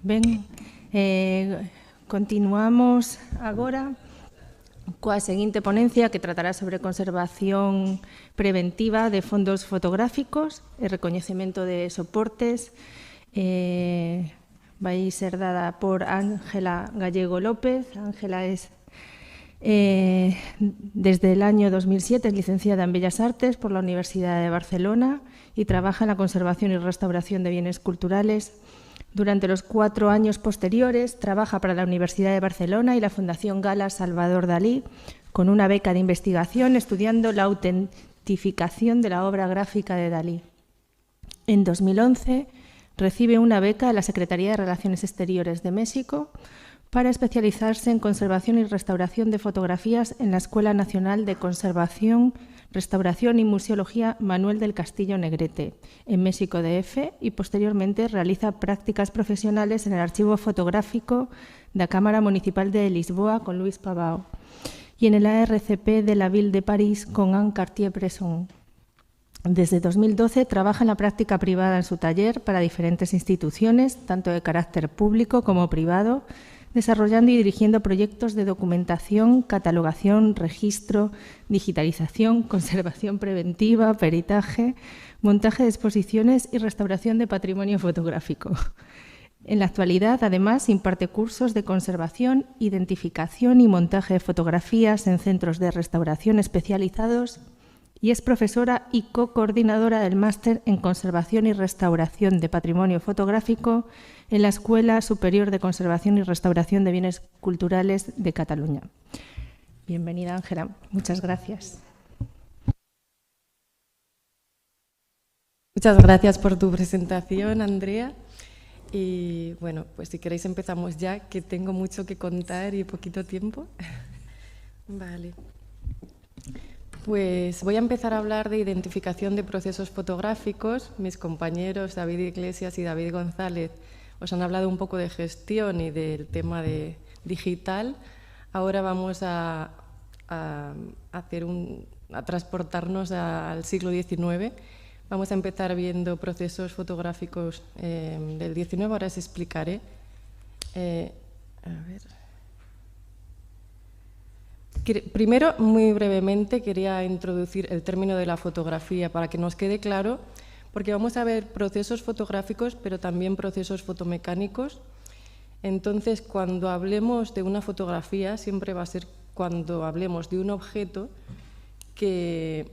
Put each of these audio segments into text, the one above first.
Ben, continuamos agora coa seguinte ponencia que tratará sobre conservación preventiva de fondos fotográficos e recoñecemento de soportes. Vai ser dada por Ángela Gallego López. Ángela es desde el año 2007 es licenciada en Bellas Artes por la Universidad de Barcelona y trabaja en la conservación y restauración de bienes culturales. Durante los 4 años posteriores trabaja para la Universidad de Barcelona y la Fundación Gala Salvador Dalí con una beca de investigación estudiando la autentificación de la obra gráfica de Dalí. En 2011 recibe una beca de la Secretaría de Relaciones Exteriores de México para especializarse en conservación y restauración de fotografías en la Escuela Nacional de Conservación, Restauración y Museología Manuel del Castillo Negrete, en México DF, y posteriormente realiza prácticas profesionales en el Archivo Fotográfico da Cámara Municipal de Lisboa con Luis Pavao y en el ARCP de la Ville de París con Anne Cartier-Bresson. Desde 2012 trabaja en la práctica privada en su taller para diferentes instituciones, tanto de carácter público como privado, desarrollando y dirigiendo proyectos de documentación, catalogación, registro, digitalización, conservación preventiva, peritaje, montaje de exposiciones y restauración de patrimonio fotográfico. En la actualidad, además, imparte cursos de conservación, identificación y montaje de fotografías en centros de restauración especializados y es profesora y co-coordinadora del máster en Conservación y Restauración de Patrimonio Fotográfico en la Escuela Superior de Conservación y Restauración de Bienes Culturales de Cataluña. Bienvenida, Ángela. Muchas gracias. Muchas gracias por tu presentación, Andrea. Y bueno, pues si queréis empezamos ya, que tengo mucho que contar y poquito tiempo. Vale. Pues voy a empezar a hablar de identificación de procesos fotográficos. Mis compañeros David Iglesias y David González os han hablado un poco de gestión y del tema de digital. Ahora vamos a transportarnos al siglo XIX. Vamos a empezar viendo procesos fotográficos del XIX. Ahora os explicaré. Primero, muy brevemente, quería introducir el término de la fotografía para que nos quede claro, porque vamos a ver procesos fotográficos, pero también procesos fotomecánicos. Entonces, cuando hablemos de una fotografía, siempre va a ser cuando hablemos de un objeto que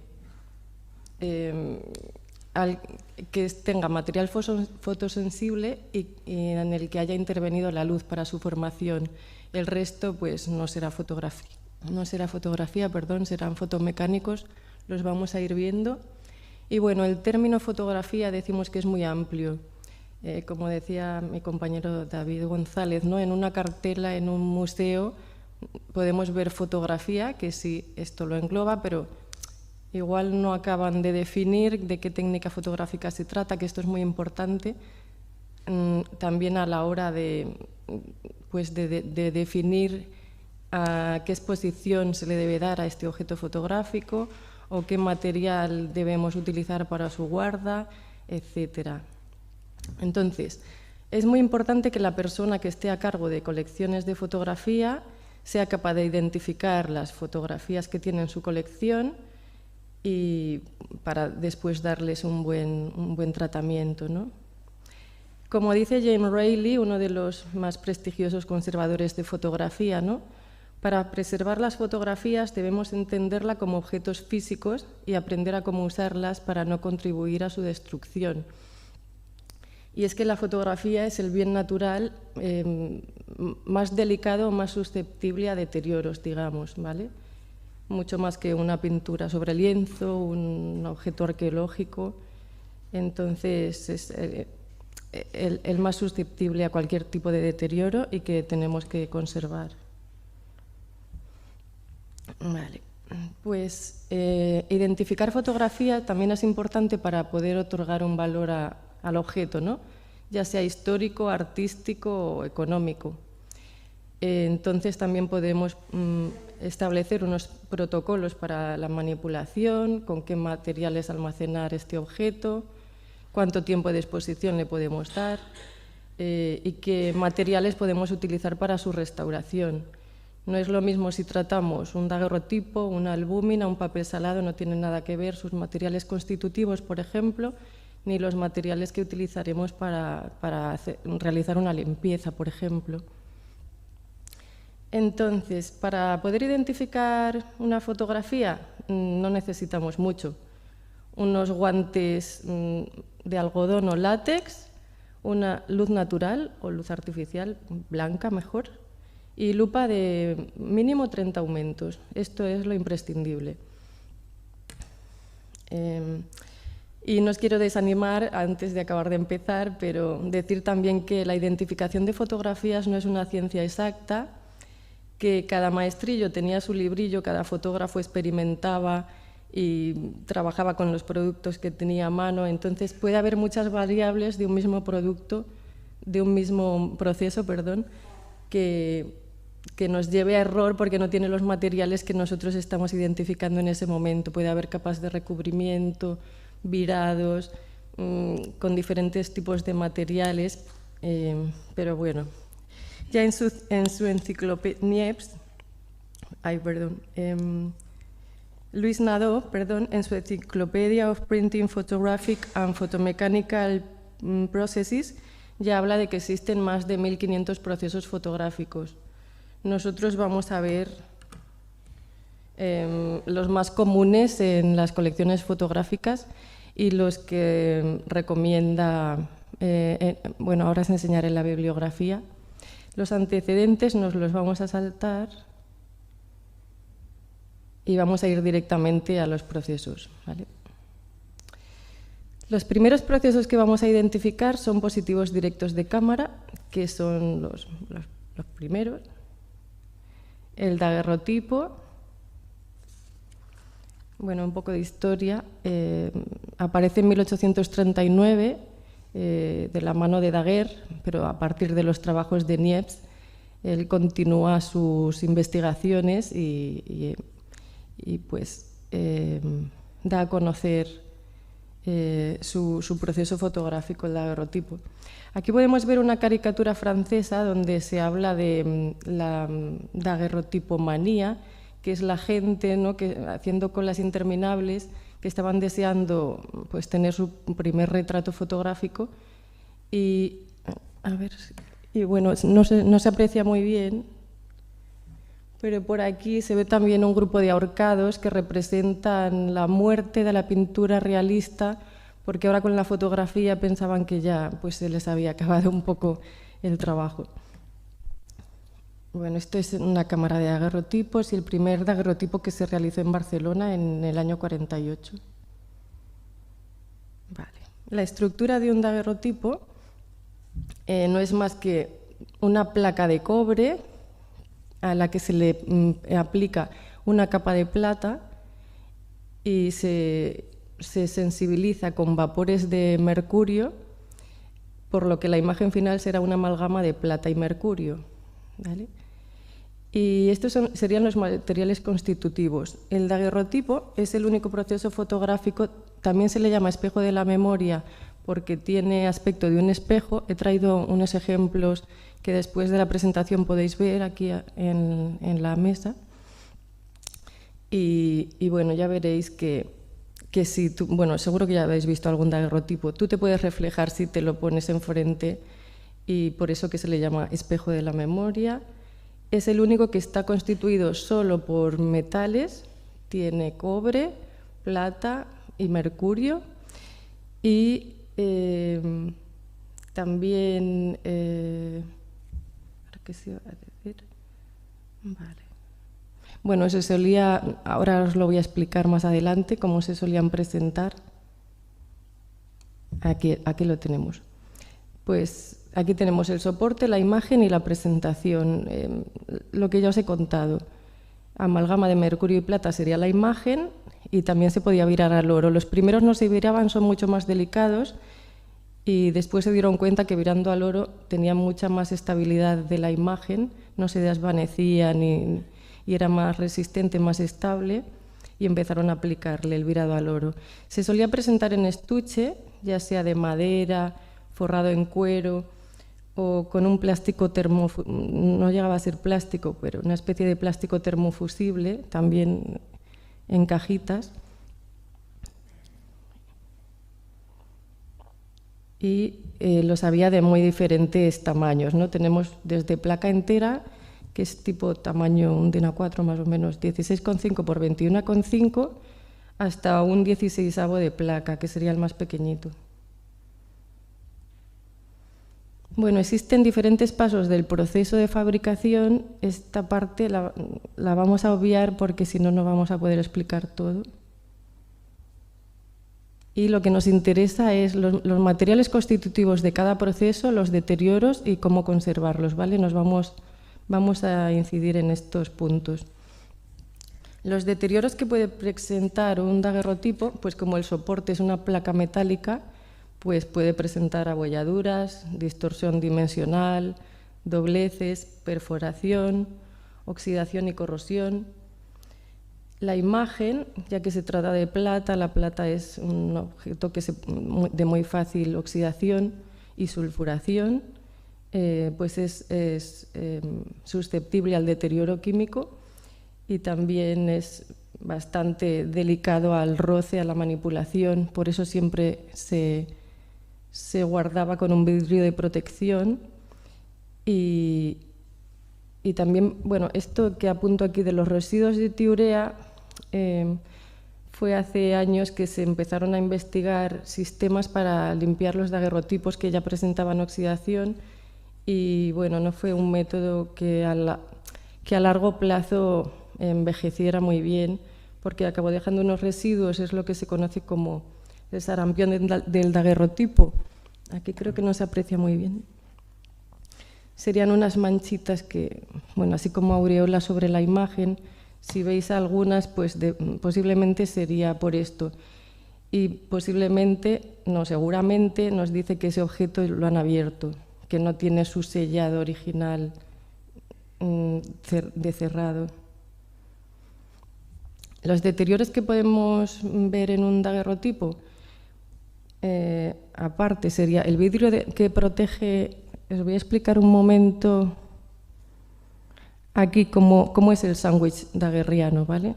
tenga material fotosensible y en el que haya intervenido la luz para su formación. El resto, pues, no será fotografía. Serán fotomecánicos, los vamos a ir viendo. Y bueno, el término fotografía decimos que es muy amplio. Como decía mi compañero David González, ¿no? En una cartela, en un museo, podemos ver fotografía, que sí, esto lo engloba, pero igual no acaban de definir de qué técnica fotográfica se trata, que esto es muy importante también a la hora de definir a qué exposición se le debe dar a este objeto fotográfico o qué material debemos utilizar para su guarda, etc. Entonces, es muy importante que la persona que esté a cargo de colecciones de fotografía sea capaz de identificar las fotografías que tiene en su colección y para después darles un buen tratamiento, ¿no? Como dice James Rayleigh, uno de los más prestigiosos conservadores de fotografía, ¿no? Para preservar las fotografías debemos entenderlas como objetos físicos y aprender a cómo usarlas para no contribuir a su destrucción. Y es que la fotografía es el bien natural más delicado, más susceptible a deterioros, digamos, ¿vale? Mucho más que una pintura sobre lienzo, un objeto arqueológico. Entonces, es el más susceptible a cualquier tipo de deterioro y que tenemos que conservar. Vale. Pues identificar fotografía también es importante para poder otorgar un valor al objeto, ¿no? Ya sea histórico, artístico o económico. Entonces también podemos establecer unos protocolos para la manipulación, con qué materiales almacenar este objeto, cuánto tiempo de exposición le podemos dar y qué materiales podemos utilizar para su restauración. No es lo mismo si tratamos un daguerrotipo, una albúmina, un papel salado, no tienen nada que ver sus materiales constitutivos, por ejemplo, ni los materiales que utilizaremos para realizar una limpieza, por ejemplo. Entonces, para poder identificar una fotografía no necesitamos mucho. Unos guantes de algodón o látex, una luz natural o luz artificial, blanca mejor, y lupa de mínimo 30 aumentos. Esto es lo imprescindible. Y no os quiero desanimar antes de acabar de empezar, pero decir también que la identificación de fotografías no es una ciencia exacta, que cada maestrillo tenía su librillo, cada fotógrafo experimentaba y trabajaba con los productos que tenía a mano, entonces puede haber muchas variables de un mismo producto, de un mismo proceso, perdón, que nos lleve a error porque no tiene los materiales que nosotros estamos identificando en ese momento. Puede haber capas de recubrimiento, virados, con diferentes tipos de materiales, pero bueno. Ya en su enciclopedia, Niepce, Luis Nadeau, en su Encyclopedia of Printing, Photographic and Photomechanical Processes, ya habla de que existen más de 1500 procesos fotográficos. Nosotros vamos a ver los más comunes en las colecciones fotográficas y los que recomienda, bueno, ahora os enseñaré la bibliografía. Los antecedentes nos los vamos a saltar y vamos a ir directamente a los procesos, ¿vale? Los primeros procesos que vamos a identificar son positivos directos de cámara, que son los primeros. El daguerrotipo, bueno, un poco de historia, aparece en 1839 de la mano de Daguerre, pero a partir de los trabajos de Niepce, él continúa sus investigaciones y pues da a conocer su proceso fotográfico, el daguerrotipo. Aquí podemos ver una caricatura francesa donde se habla de la daguerrotipomanía, que es la gente, ¿no?, que, haciendo colas interminables, que estaban deseando pues, tener su primer retrato fotográfico y, a ver, y bueno, no se aprecia muy bien, pero por aquí se ve también un grupo de ahorcados que representan la muerte de la pintura realista, porque ahora con la fotografía pensaban que ya pues, se les había acabado un poco el trabajo. Bueno, esto es una cámara de daguerrotipos y el primer daguerrotipo que se realizó en Barcelona en el año 48. Vale. La estructura de un daguerrotipo no es más que una placa de cobre a la que se le aplica una capa de plata y se sensibiliza con vapores de mercurio, por lo que la imagen final será una amalgama de plata y mercurio, ¿vale? Y estos serían los materiales constitutivos. El daguerrotipo es el único proceso fotográfico, también se le llama espejo de la memoria porque tiene aspecto de un espejo. He traído unos ejemplos que después de la presentación podéis ver aquí en la mesa. Y bueno, ya veréis que si tú, bueno, seguro que ya habéis visto algún daguerrotipo, tú te puedes reflejar si te lo pones enfrente y por eso que se le llama espejo de la memoria. Es el único que está constituido solo por metales, tiene cobre, plata y mercurio y también, ¿qué se iba a decir? Vale. Bueno, se solía, ahora os lo voy a explicar más adelante, cómo se solían presentar. Aquí lo tenemos. Pues aquí tenemos el soporte, la imagen y la presentación. Lo que ya os he contado. Amalgama de mercurio y plata sería la imagen y también se podía virar al oro. Los primeros no se viraban, son mucho más delicados y después se dieron cuenta que virando al oro tenía mucha más estabilidad de la imagen, no se desvanecía y era más resistente, más estable y empezaron a aplicarle el virado al oro. Se solía presentar en estuche, ya sea de madera, forrado en cuero o con un plástico no llegaba a ser plástico, pero una especie de plástico termofusible, también en cajitas. Y los había de muy diferentes tamaños, ¿no? Tenemos desde placa entera, que es tipo tamaño un DIN A4 más o menos, 16,5 por 21,5, hasta un 16avo de placa, que sería el más pequeñito. Bueno, existen diferentes pasos del proceso de fabricación. Esta parte la vamos a obviar porque si no, no vamos a poder explicar todo. Y lo que nos interesa es los materiales constitutivos de cada proceso, los deterioros y cómo conservarlos, ¿vale? Vamos a incidir en estos puntos. Los deterioros que puede presentar un daguerrotipo, pues como el soporte es una placa metálica, pues puede presentar abolladuras, distorsión dimensional, dobleces, perforación, oxidación y corrosión. La imagen, ya que se trata de plata, la plata es un objeto de muy fácil oxidación y sulfuración, pues es susceptible al deterioro químico y también es bastante delicado al roce, a la manipulación, por eso siempre se guardaba con un vidrio de protección y también, bueno, esto que apunto aquí de los residuos de tiurea, fue hace años que se empezaron a investigar sistemas para limpiar los daguerrotipos que ya presentaban oxidación y bueno, no fue un método que a largo plazo envejeciera muy bien porque acabó dejando unos residuos, es lo que se conoce como el sarampión del daguerrotipo. Aquí creo que no se aprecia muy bien. Serían unas manchitas que, bueno, así como aureolas sobre la imagen. Si veis algunas, pues posiblemente sería por esto. Y posiblemente, no, seguramente nos dice que ese objeto lo han abierto, que no tiene su sellado original de cerrado. Los deterioros que podemos ver en un daguerrotipo, aparte sería el vidrio que protege. Os voy a explicar un momento aquí cómo es el sándwich daguerriano, ¿vale?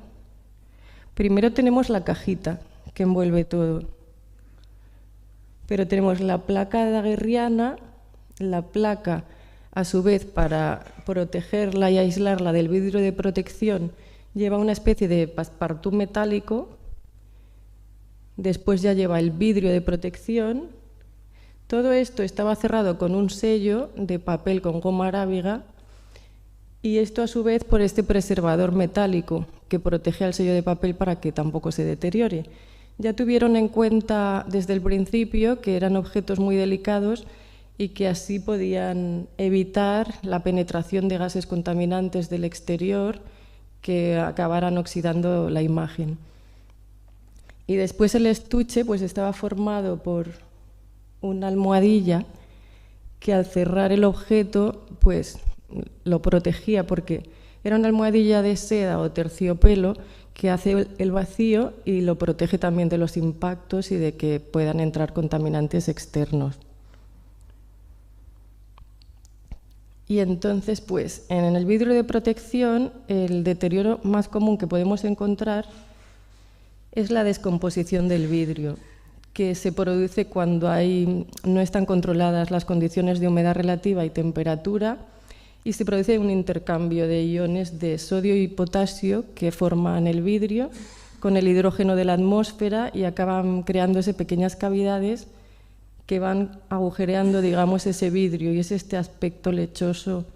Primero tenemos la cajita que envuelve todo, pero tenemos la placa daguerriana, la placa a su vez para protegerla y aislarla del vidrio de protección lleva una especie de passepartout metálico, después ya lleva el vidrio de protección. Todo esto estaba cerrado con un sello de papel con goma arábiga y esto a su vez por este preservador metálico que protege al sello de papel para que tampoco se deteriore. Ya tuvieron en cuenta desde el principio que eran objetos muy delicados y que así podían evitar la penetración de gases contaminantes del exterior que acabaran oxidando la imagen. Y después el estuche pues estaba formado por una almohadilla que al cerrar el objeto pues lo protegía porque era una almohadilla de seda o terciopelo que hace el vacío y lo protege también de los impactos y de que puedan entrar contaminantes externos. Y entonces pues en el vidrio de protección el deterioro más común que podemos encontrar es la descomposición del vidrio, que se produce cuando no están controladas las condiciones de humedad relativa y temperatura y se produce un intercambio de iones de sodio y potasio que forman el vidrio con el hidrógeno de la atmósfera y acaban creándose pequeñas cavidades que van agujereando, digamos, ese vidrio y es este aspecto lechoso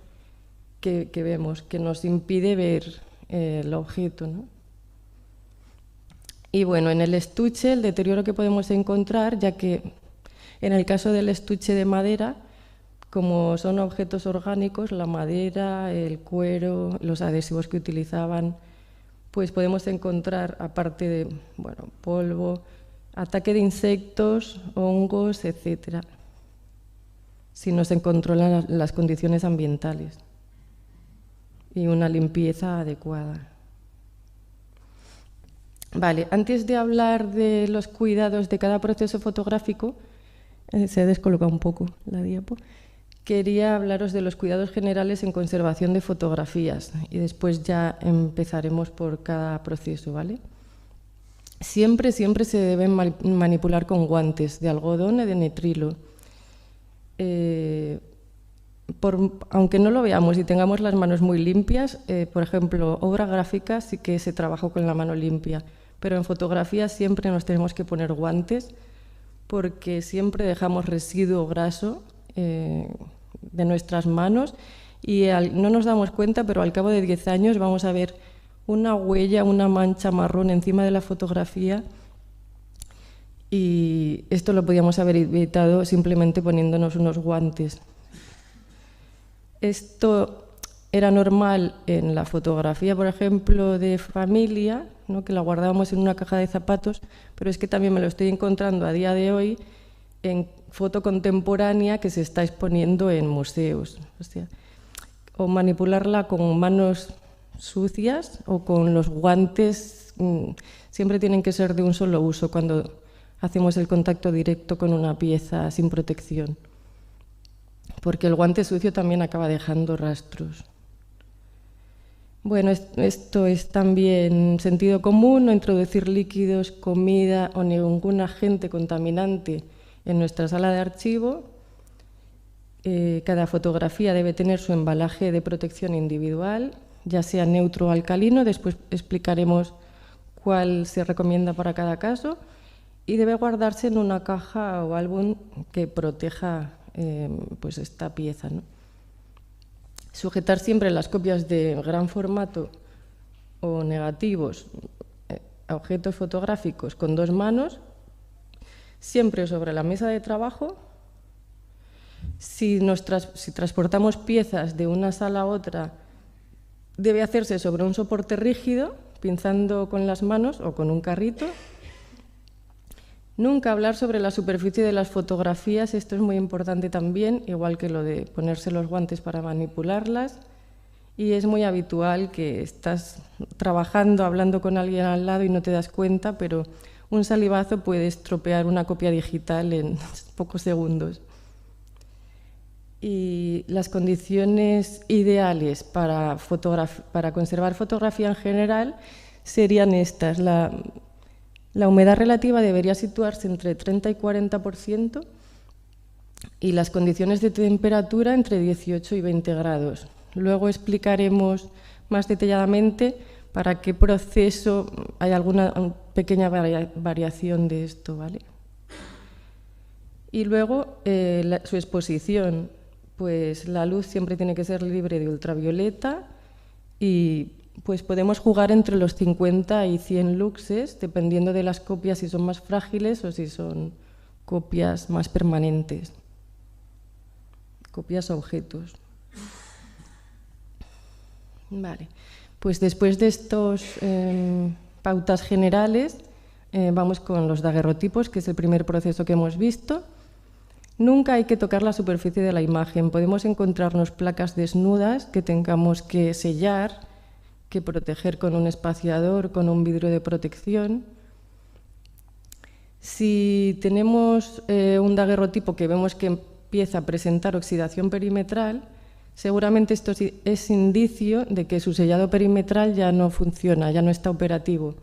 que vemos, que nos impide ver el objeto, ¿no? Y bueno, en el estuche el deterioro que podemos encontrar, ya que en el caso del estuche de madera, como son objetos orgánicos, la madera, el cuero, los adhesivos que utilizaban, pues podemos encontrar, aparte de polvo, ataque de insectos, hongos, etcétera, si no se controlan las condiciones ambientales y una limpieza adecuada. Vale, antes de hablar de los cuidados de cada proceso fotográfico, se ha descolocado un poco la diapo, quería hablaros de los cuidados generales en conservación de fotografías y después ya empezaremos por cada proceso, ¿vale? Siempre se deben manipular con guantes de algodón o de nitrilo. Aunque no lo veamos y tengamos las manos muy limpias, por ejemplo, obra gráfica sí que se trabaja con la mano limpia, pero en fotografía siempre nos tenemos que poner guantes porque siempre dejamos residuo graso de nuestras manos y no nos damos cuenta, pero al cabo de 10 años vamos a ver una huella, una mancha marrón encima de la fotografía, y esto lo podíamos haber evitado simplemente poniéndonos unos guantes. Esto era normal en la fotografía, por ejemplo, de familia, ¿no?, que la guardábamos en una caja de zapatos, pero es que también me lo estoy encontrando a día de hoy en foto contemporánea que se está exponiendo en museos. O manipularla con manos sucias o con los guantes, siempre tienen que ser de un solo uso cuando hacemos el contacto directo con una pieza sin protección, porque el guante sucio también acaba dejando rastros. Bueno, esto es también sentido común: no introducir líquidos, comida o ningún agente contaminante en nuestra sala de archivo. Cada fotografía debe tener su embalaje de protección individual, ya sea neutro o alcalino, después explicaremos cuál se recomienda para cada caso, y debe guardarse en una caja o álbum que proteja pues esta pieza, ¿no? Sujetar siempre las copias de gran formato o negativos a objetos fotográficos con 2 manos, siempre sobre la mesa de trabajo. Si transportamos piezas de una sala a otra, debe hacerse sobre un soporte rígido, pinzando con las manos o con un carrito. Nunca hablar sobre la superficie de las fotografías, esto es muy importante también, igual que lo de ponerse los guantes para manipularlas. Y es muy habitual que estás trabajando, hablando con alguien al lado y no te das cuenta, pero un salivazo puede estropear una copia digital en pocos segundos. Y las condiciones ideales para conservar fotografía en general serían estas. La humedad relativa debería situarse entre 30 y 40% y las condiciones de temperatura entre 18 y 20 grados. Luego explicaremos más detalladamente para qué proceso hay alguna pequeña variación de esto, ¿vale? Y luego su exposición. Pues la luz siempre tiene que ser libre de ultravioleta y pues podemos jugar entre los 50 y 100 luxes, dependiendo de las copias, si son más frágiles o si son copias más permanentes, copias objetos. Vale, pues después de estos pautas generales, vamos con los daguerrotipos, que es el primer proceso que hemos visto. Nunca hay que tocar la superficie de la imagen. Podemos encontrarnos placas desnudas que tengamos que sellar, que proteger con un espaciador, con un vidrio de protección. Si tenemos un daguerrotipo que vemos que empieza a presentar oxidación perimetral, seguramente esto es indicio de que su sellado perimetral ya no funciona, ya no está operativo,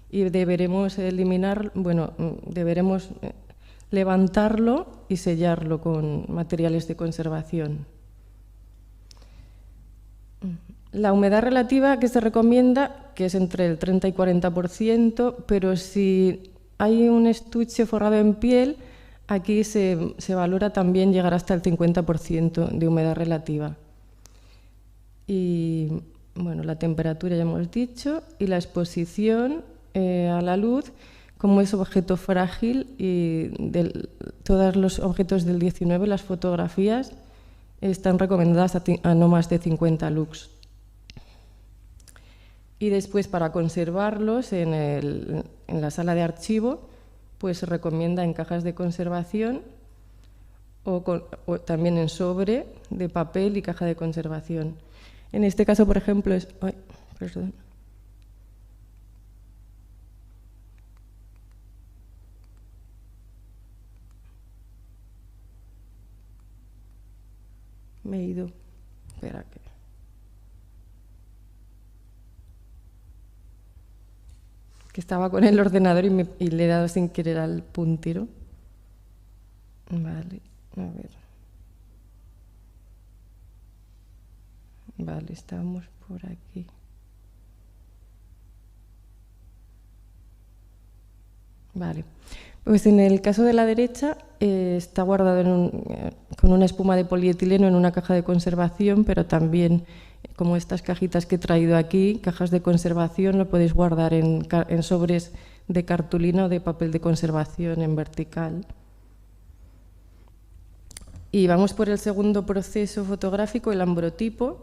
y deberemos levantarlo y sellarlo con materiales de conservación. La humedad relativa que se recomienda, que es entre el 30 y 40%, pero si hay un estuche forrado en piel, aquí se valora también llegar hasta el 50% de humedad relativa. Y bueno, la temperatura ya hemos dicho, y la exposición a la luz. Como es objeto frágil y todos los objetos del 19, las fotografías, están recomendadas a no más de 50 lux. Y después, para conservarlos en la sala de archivo, pues se recomienda en cajas de conservación o también en sobre de papel y caja de conservación. En este caso, por ejemplo, Me he ido. Espera que... estaba con el ordenador y le he dado sin querer al puntero. Vale, a ver. Vale, estamos por aquí. Vale, pues en el caso de la derecha está guardado con una espuma de polietileno en una caja de conservación, pero también, como estas cajitas que he traído aquí, cajas de conservación, lo podéis guardar en sobres de cartulina o de papel de conservación en vertical. Y vamos por el segundo proceso fotográfico, el ambrotipo.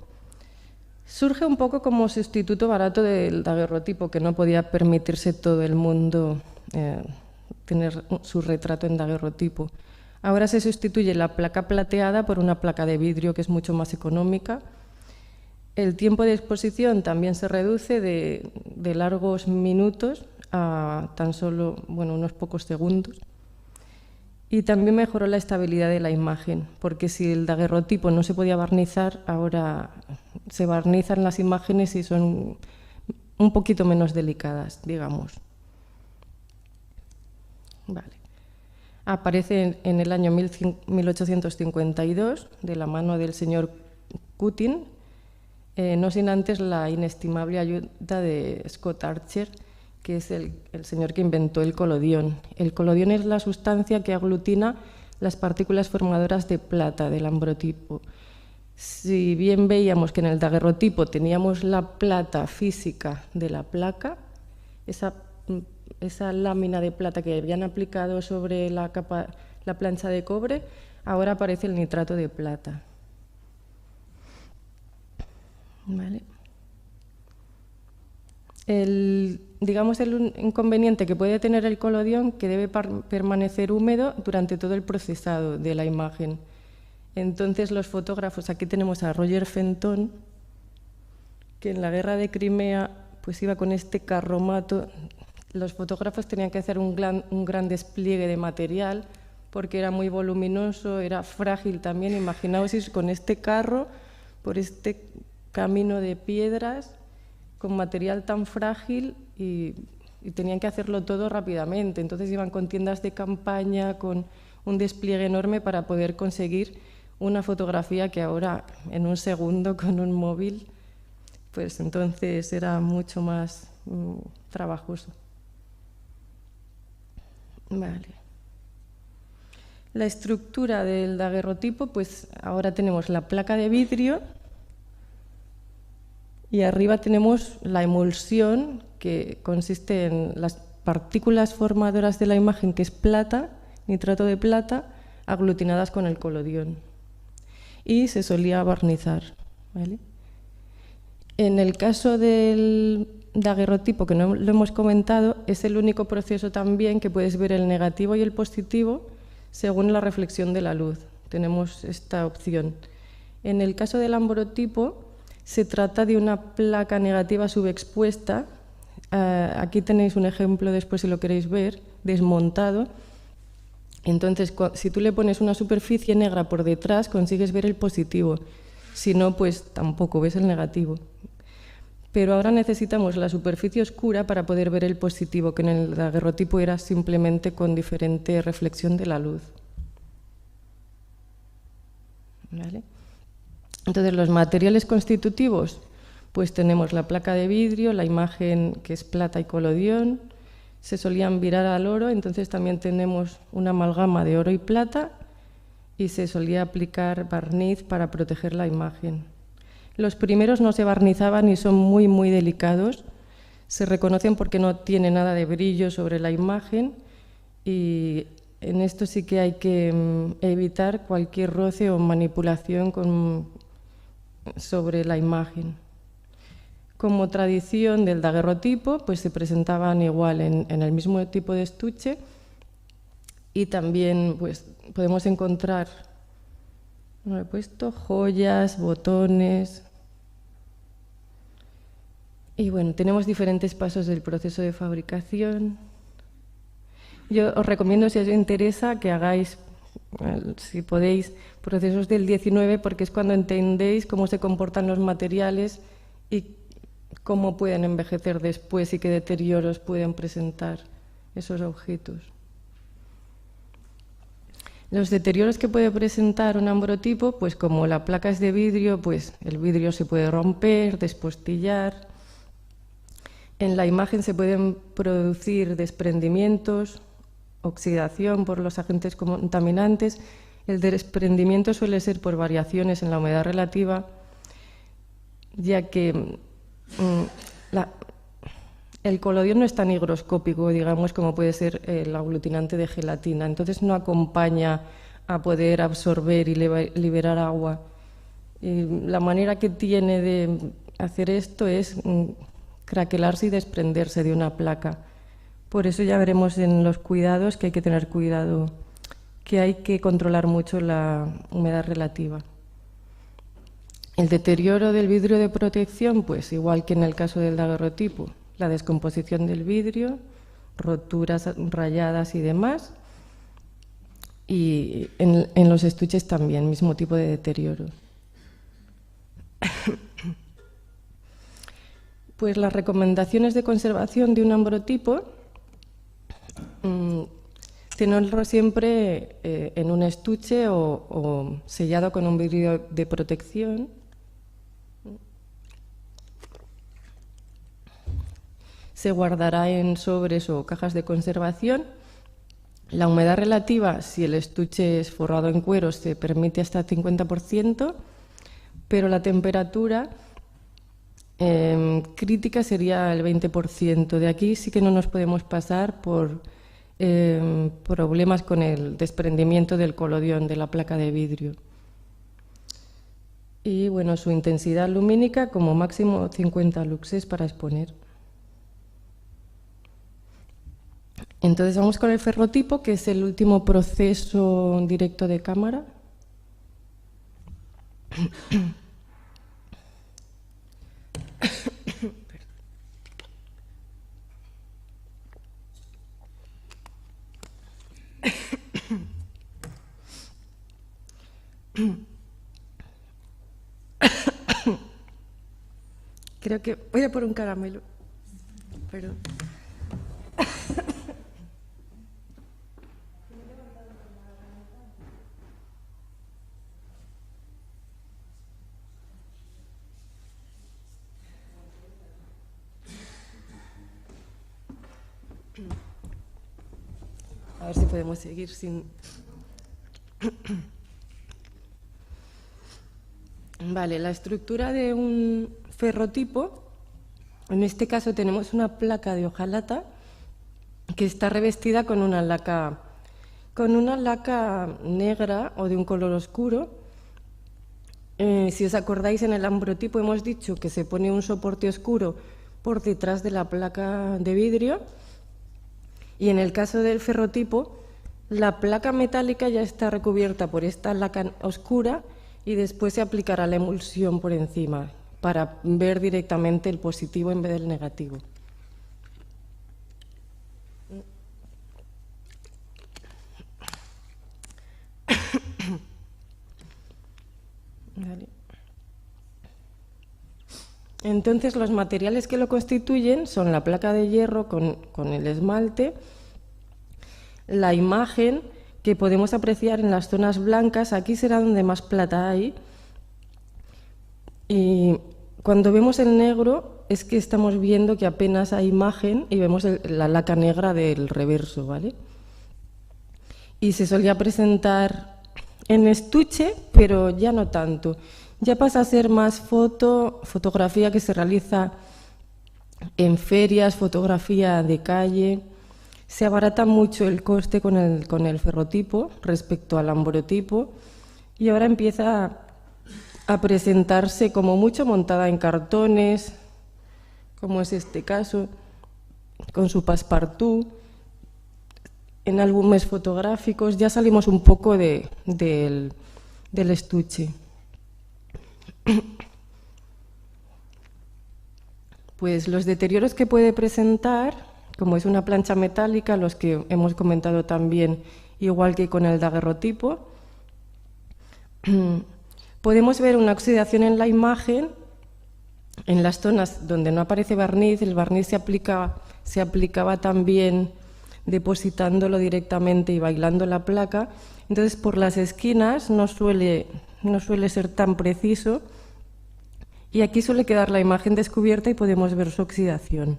Surge un poco como sustituto barato del daguerrotipo, que no podía permitirse todo el mundo tener su retrato en daguerrotipo. Ahora se sustituye la placa plateada por una placa de vidrio que es mucho más económica. El tiempo de exposición también se reduce de largos minutos a tan solo unos pocos segundos. Y también mejoró la estabilidad de la imagen, porque si el daguerrotipo no se podía barnizar, ahora se barnizan las imágenes y son un poquito menos delicadas, digamos. Vale. Aparece en el año 1852, de la mano del señor Cutin, no sin antes la inestimable ayuda de Scott Archer, que es el señor que inventó el colodión. El colodión es la sustancia que aglutina las partículas formadoras de plata del ambrotipo. Si bien veíamos que en el daguerrotipo teníamos la plata física de la placa, esa lámina de plata que habían aplicado sobre la plancha de cobre, ahora aparece el nitrato de plata. ¿Vale? El inconveniente que puede tener el colodión, que debe permanecer húmedo durante todo el procesado de la imagen. Entonces los fotógrafos, aquí tenemos a Roger Fenton, que en la guerra de Crimea pues iba con este carromato. Los fotógrafos tenían que hacer un gran despliegue de material porque era muy voluminoso, era frágil también. Imaginaos ir con este carro por este camino de piedras con material tan frágil y tenían que hacerlo todo rápidamente. Entonces iban con tiendas de campaña, con un despliegue enorme para poder conseguir una fotografía que ahora en un segundo con un móvil, pues entonces era mucho más trabajoso. Vale. La estructura del daguerrotipo, pues ahora tenemos la placa de vidrio y arriba tenemos la emulsión, que consiste en las partículas formadoras de la imagen, que es plata, nitrato de plata, aglutinadas con el colodión. Y se solía barnizar. ¿Vale? En el caso del daguerrotipo, que no lo hemos comentado, es el único proceso también que puedes ver el negativo y el positivo según la reflexión de la luz. Tenemos esta opción. En el caso del ambrotipo, se trata de una placa negativa subexpuesta. Aquí tenéis un ejemplo, después si lo queréis ver, desmontado. Entonces, si tú le pones una superficie negra por detrás, consigues ver el positivo. Si no, pues tampoco ves el negativo. Pero ahora necesitamos la superficie oscura para poder ver el positivo, que en el daguerrotipo era simplemente con diferente reflexión de la luz. ¿Vale? Entonces, los materiales constitutivos, pues tenemos la placa de vidrio, la imagen que es plata y colodión, se solían virar al oro, entonces también tenemos una amalgama de oro y plata y se solía aplicar barniz para proteger la imagen. Los primeros no se barnizaban y son muy, muy delicados. Se reconocen porque no tiene nada de brillo sobre la imagen y en esto sí que hay que evitar cualquier roce o manipulación sobre la imagen. Como tradición del daguerrotipo, pues se presentaban igual en el mismo tipo de estuche y también pues, podemos encontrar, no he puesto, joyas, botones. Y bueno, tenemos diferentes pasos del proceso de fabricación. Yo os recomiendo, si os interesa, que hagáis si podéis, procesos del 19, porque es cuando entendéis cómo se comportan los materiales y cómo pueden envejecer después y qué deterioros pueden presentar esos objetos. Los deterioros que puede presentar un ambrotipo, pues como la placa es de vidrio, pues el vidrio se puede romper, despostillar. En la imagen se pueden producir desprendimientos, oxidación por los agentes contaminantes. El desprendimiento suele ser por variaciones en la humedad relativa, ya que el colodión no es tan higroscópico, digamos, como puede ser el aglutinante de gelatina. Entonces no acompaña a poder absorber y liberar agua. Y la manera que tiene de hacer esto es craquelarse y desprenderse de una placa. Por eso ya veremos en los cuidados que hay que tener cuidado, que hay que controlar mucho la humedad relativa. El deterioro del vidrio de protección, pues igual que en el caso del daguerrotipo, la descomposición del vidrio, roturas, rayadas y demás. Y en los estuches también, mismo tipo de deterioro. Pues las recomendaciones de conservación de un ambrotipo, tenerlo siempre en un estuche o sellado con un vidrio de protección. Se guardará en sobres o cajas de conservación. La humedad relativa, si el estuche es forrado en cuero, se permite hasta el 50%, pero la temperatura crítica sería el 20%. De aquí sí que no nos podemos pasar por problemas con el desprendimiento del colodión de la placa de vidrio. Y bueno, su intensidad lumínica como máximo 50 luxes para exponer. Entonces vamos con el ferrotipo, que es el último proceso directo de cámara. Creo que voy a por un caramelo. Perdón. A ver si podemos seguir sin... Vale, la estructura de un ferrotipo, en este caso tenemos una placa de hojalata que está revestida con una laca negra o de un color oscuro. Si os acordáis, en el ambrotipo hemos dicho que se pone un soporte oscuro por detrás de la placa de vidrio. Y en el caso del ferrotipo, la placa metálica ya está recubierta por esta laca oscura y después se aplicará la emulsión por encima para ver directamente el positivo en vez del negativo. Vale. Entonces, los materiales que lo constituyen son la placa de hierro con el esmalte, la imagen que podemos apreciar en las zonas blancas. Aquí será donde más plata hay. Y cuando vemos el negro es que estamos viendo que apenas hay imagen y vemos la laca negra del reverso, ¿vale? Y se solía presentar en estuche, pero ya no tanto. Ya pasa a ser más fotografía que se realiza en ferias, fotografía de calle. Se abarata mucho el coste con el ferrotipo respecto al ambrotipo y ahora empieza a presentarse como mucho montada en cartones, como es este caso, con su passepartout, en álbumes fotográficos. Ya salimos un poco del estuche. Pues los deterioros que puede presentar, como es una plancha metálica, los que hemos comentado también igual que con el daguerrotipo. Podemos ver una oxidación en la imagen. En las zonas donde no aparece barniz, el barniz se aplicaba también depositándolo directamente y bailando la placa. Entonces, por las esquinas no suele ser tan preciso, y aquí suele quedar la imagen descubierta y podemos ver su oxidación.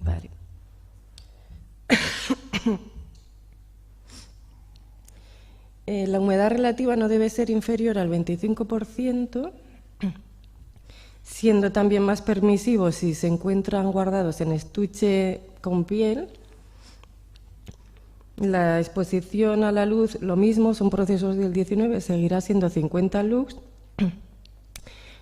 Vale. La humedad relativa no debe ser inferior al 25%, siendo también más permisivo si se encuentran guardados en estuche con piel. La exposición a la luz, lo mismo, son procesos del 19, seguirá siendo 50 lux.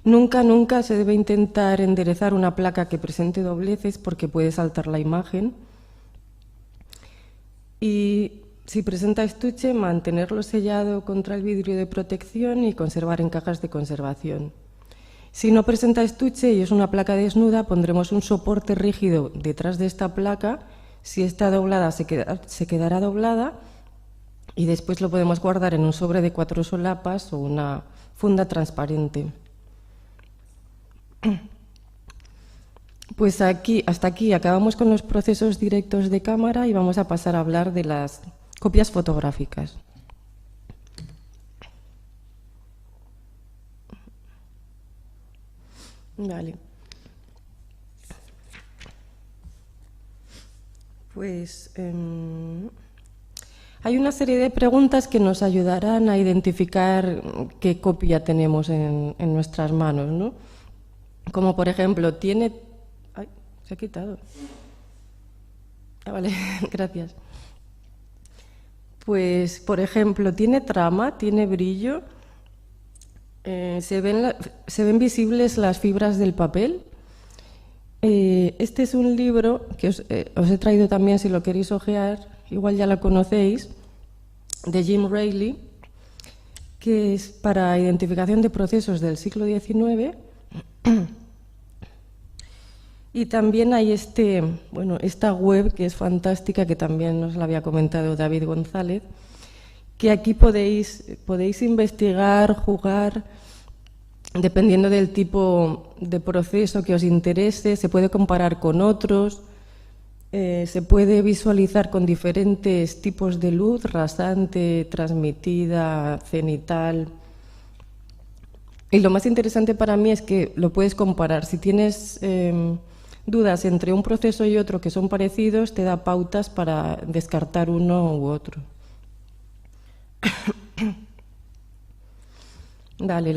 Nunca se debe intentar enderezar una placa que presente dobleces porque puede saltar la imagen. Y si presenta estuche, mantenerlo sellado contra el vidrio de protección y conservar en cajas de conservación. Si no presenta estuche y es una placa desnuda, pondremos un soporte rígido detrás de esta placa. Si está doblada, se quedará doblada, y después lo podemos guardar en un sobre de 4 solapas o una funda transparente. Pues hasta aquí acabamos con los procesos directos de cámara y vamos a pasar a hablar de las copias fotográficas. Vale. Pues hay una serie de preguntas que nos ayudarán a identificar qué copia tenemos en nuestras manos, ¿no? Como por ejemplo, ¿tiene...? Ay, se ha quitado. Ah, vale, gracias. Pues, por ejemplo, ¿tiene trama? ¿Tiene brillo? ¿Se ven visibles las fibras del papel? Este es un libro que os he traído también, si lo queréis ojear, igual ya lo conocéis, de Jim Raley, que es para identificación de procesos del siglo XIX. Y también hay esta web que es fantástica, que también nos la había comentado David González, que aquí podéis investigar, jugar, dependiendo del tipo de proceso que os interese. Se puede comparar con otros, se puede visualizar con diferentes tipos de luz, rasante, transmitida, cenital. Y lo más interesante para mí es que lo puedes comparar. Si tienes dudas entre un proceso y otro que son parecidos, te da pautas para descartar uno u otro. Vale,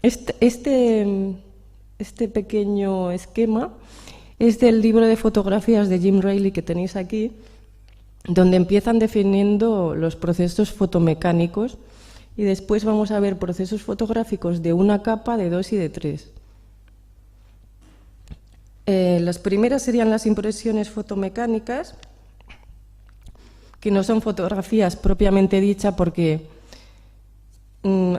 este pequeño esquema es del libro de fotografías de Jim Raley que tenéis aquí, donde empiezan definiendo los procesos fotomecánicos, y después vamos a ver procesos fotográficos de una capa, de 2 y de 3. Las primeras serían las impresiones fotomecánicas, que no son fotografías propiamente dicha porque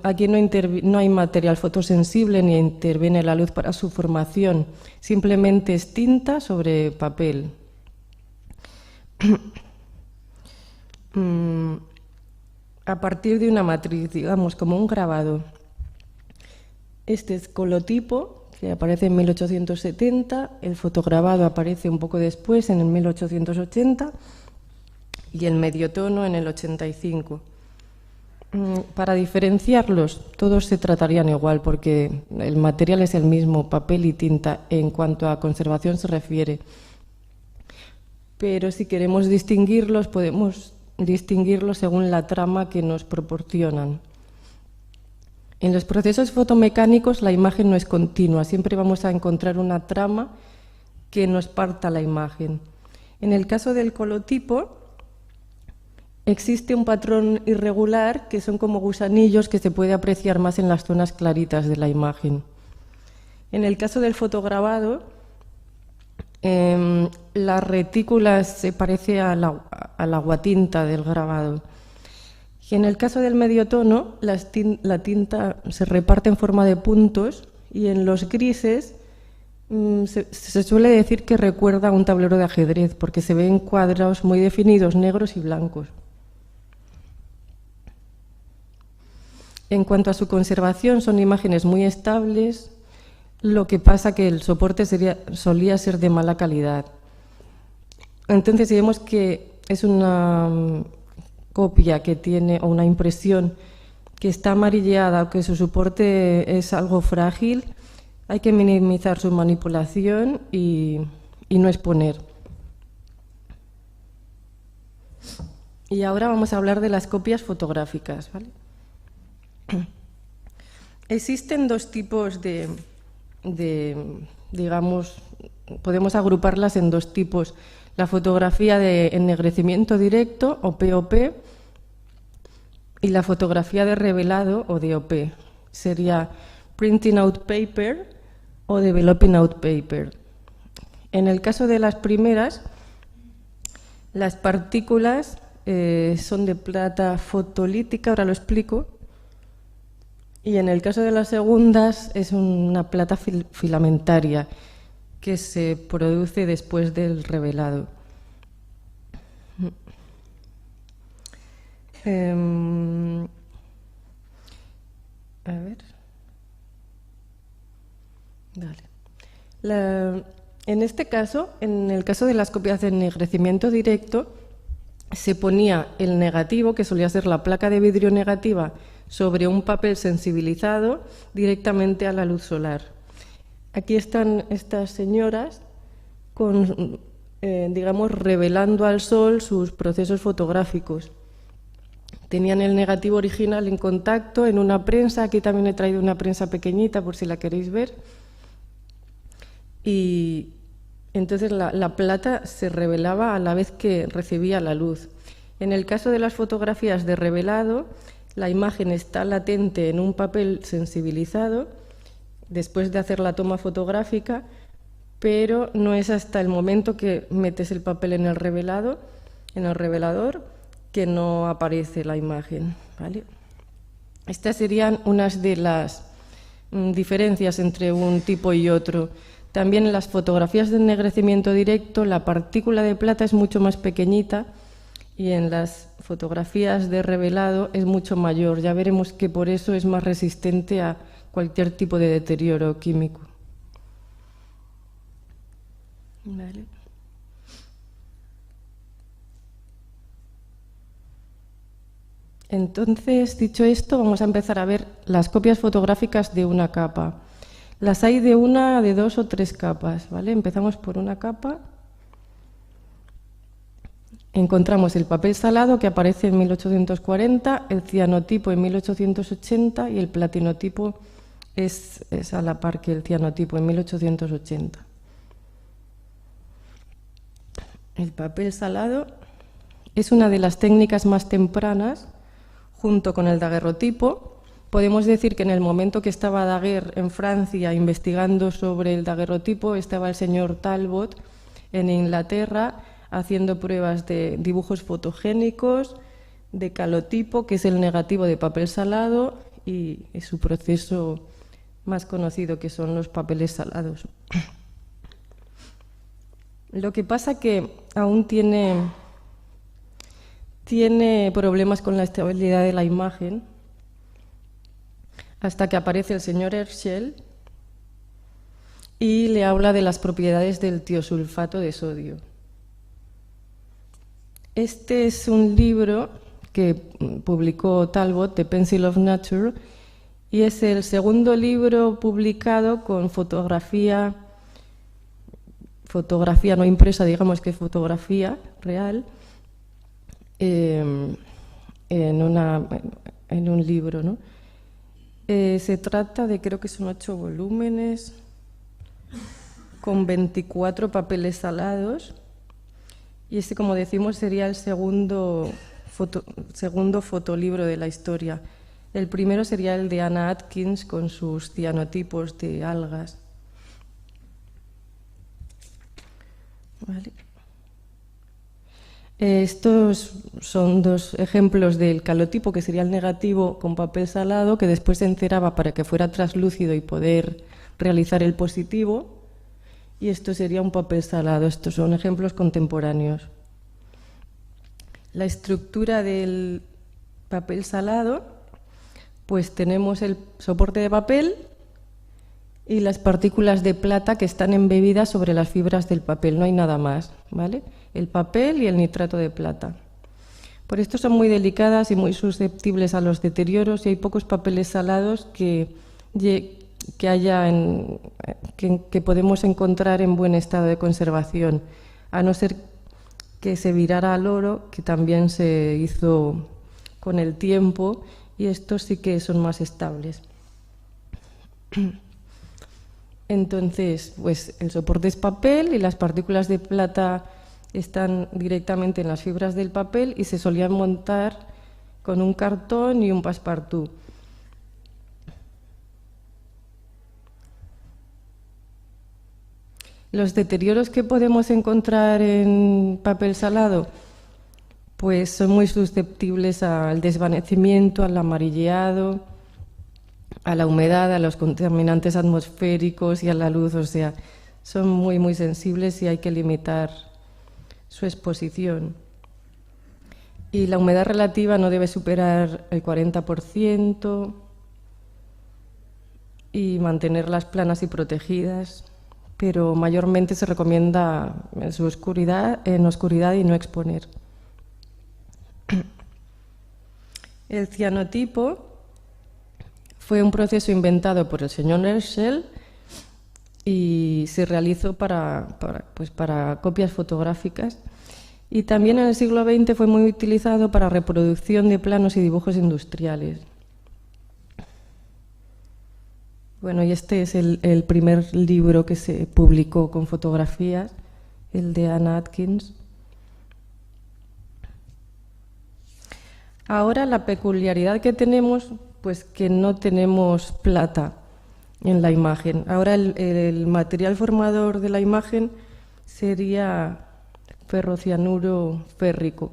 aquí no hay material fotosensible ni interviene la luz para su formación, simplemente es tinta sobre papel. A partir de una matriz, digamos, como un grabado. Este es colotipo, que aparece en 1870, el fotograbado aparece un poco después, en el 1880, y el mediotono en el 85. Para diferenciarlos, todos se tratarían igual, porque el material es el mismo, papel y tinta, en cuanto a conservación se refiere. Pero si queremos distinguirlos, podemos distinguirlos según la trama que nos proporcionan. En los procesos fotomecánicos la imagen no es continua, siempre vamos a encontrar una trama que nos parta la imagen. En el caso del colotipo, existe un patrón irregular que son como gusanillos que se puede apreciar más en las zonas claritas de la imagen. En el caso del fotograbado, la retícula se parece a la aguatinta del grabado. Y en el caso del medio tono, la tinta se reparte en forma de puntos y en los grises se suele decir que recuerda a un tablero de ajedrez porque se ven cuadrados muy definidos, negros y blancos. En cuanto a su conservación, son imágenes muy estables, lo que pasa que el soporte solía ser de mala calidad. Entonces, si vemos que es una copia que tiene, o una impresión que está amarilleada o que su soporte es algo frágil, hay que minimizar su manipulación y no exponer. Y ahora vamos a hablar de las copias fotográficas, ¿vale? Existen dos tipos digamos, podemos agruparlas en dos tipos. La fotografía de ennegrecimiento directo, o POP, y la fotografía de revelado, o DOP. Sería printing out paper o developing out paper. En el caso de las primeras, las partículas son de plata fotolítica, ahora lo explico. Y en el caso de las segundas es una plata filamentaria que se produce después del revelado. A ver. Dale. En este caso, en el caso de las copias de ennegrecimiento directo, se ponía el negativo, que solía ser la placa de vidrio negativa, sobre un papel sensibilizado directamente a la luz solar. Aquí están estas señoras digamos, revelando al sol sus procesos fotográficos. Tenían el negativo original en contacto en una prensa. Aquí también he traído una prensa pequeñita por si la queréis ver. Y entonces la plata se revelaba a la vez que recibía la luz. En el caso de las fotografías de revelado, la imagen está latente en un papel sensibilizado después de hacer la toma fotográfica, pero no es hasta el momento que metes el papel en el revelador, que no aparece la imagen, ¿vale? Estas serían unas de las diferencias entre un tipo y otro. También en las fotografías de ennegrecimiento directo, la partícula de plata es mucho más pequeñita y en las fotografías de revelado es mucho mayor. Ya veremos que por eso es más resistente a cualquier tipo de deterioro químico. Vale. Entonces, dicho esto, vamos a empezar a ver las copias fotográficas de una capa. Las hay de una, de dos o tres capas, ¿vale? Empezamos por una capa. Encontramos el papel salado, que aparece en 1840, el cianotipo en 1880 y el platinotipo es a la par que el cianotipo en 1880. El papel salado es una de las técnicas más tempranas, junto con el daguerrotipo. Podemos decir que en el momento que estaba Daguerre en Francia investigando sobre el daguerrotipo, estaba el señor Talbot en Inglaterra haciendo pruebas de dibujos fotogénicos, de calotipo, que es el negativo de papel salado, y su proceso más conocido, que son los papeles salados. Lo que pasa que aún tiene problemas con la estabilidad de la imagen, hasta que aparece el señor Herschel y le habla de las propiedades del tiosulfato de sodio. Este es un libro que publicó Talbot, The Pencil of Nature, y es el segundo libro publicado con fotografía no impresa, digamos que fotografía real, en un libro, ¿no? Se trata de, creo que son 8 volúmenes, con 24 papeles salados, y este, como decimos, sería el segundo fotolibro de la historia. El primero sería el de Anna Atkins con sus cianotipos de algas. Vale. Estos son dos ejemplos del calotipo, que sería el negativo con papel salado, que después se enceraba para que fuera translúcido y poder realizar el positivo. Y esto sería un papel salado. Estos son ejemplos contemporáneos. La estructura del papel salado, pues tenemos el soporte de papel y las partículas de plata que están embebidas sobre las fibras del papel, no hay nada más, ¿vale? El papel y el nitrato de plata. Por esto son muy delicadas y muy susceptibles a los deterioros y hay pocos papeles salados que podemos encontrar en buen estado de conservación, a no ser que se virara al oro, que también se hizo con el tiempo, y estos sí que son más estables. Entonces, pues el soporte es papel y las partículas de plata están directamente en las fibras del papel y se solían montar con un cartón y un passepartout. Los deterioros que podemos encontrar en papel salado, pues son muy susceptibles al desvanecimiento, al amarilleado, a la humedad, a los contaminantes atmosféricos y a la luz. O sea, son muy, muy sensibles y hay que limitar su exposición. Y la humedad relativa no debe superar el 40% y mantenerlas planas y protegidas, pero mayormente se recomienda en oscuridad y no exponer. El cianotipo fue un proceso inventado por el señor Herschel y se realizó para copias fotográficas, y también en el siglo XX fue muy utilizado para reproducción de planos y dibujos industriales. Bueno, y este es el primer libro que se publicó con fotografías, el de Anna Atkins. Ahora la peculiaridad que tenemos, pues que no tenemos plata en la imagen. Ahora el material formador de la imagen sería ferrocianuro férrico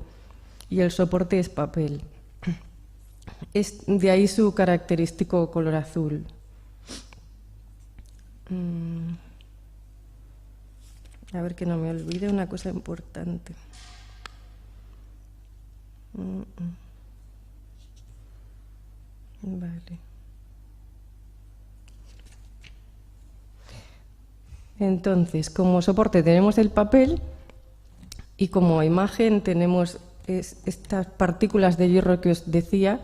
y el soporte es papel. De ahí su característico color azul. A ver que no me olvide una cosa importante. Vale. Entonces, como soporte tenemos el papel y como imagen tenemos estas partículas de hierro que os decía,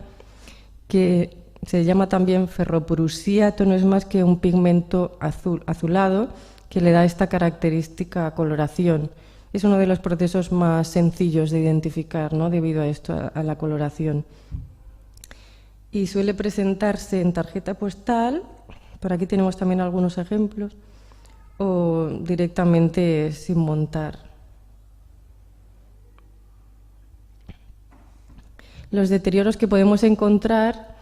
que se llama también ferroprusiato, no es más que un pigmento azulado que le da esta característica coloración. Es uno de los procesos más sencillos de identificar, ¿no?, debido a esto, a la coloración. Y suele presentarse en tarjeta postal, por aquí tenemos también algunos ejemplos, o directamente sin montar. Los deterioros que podemos encontrar,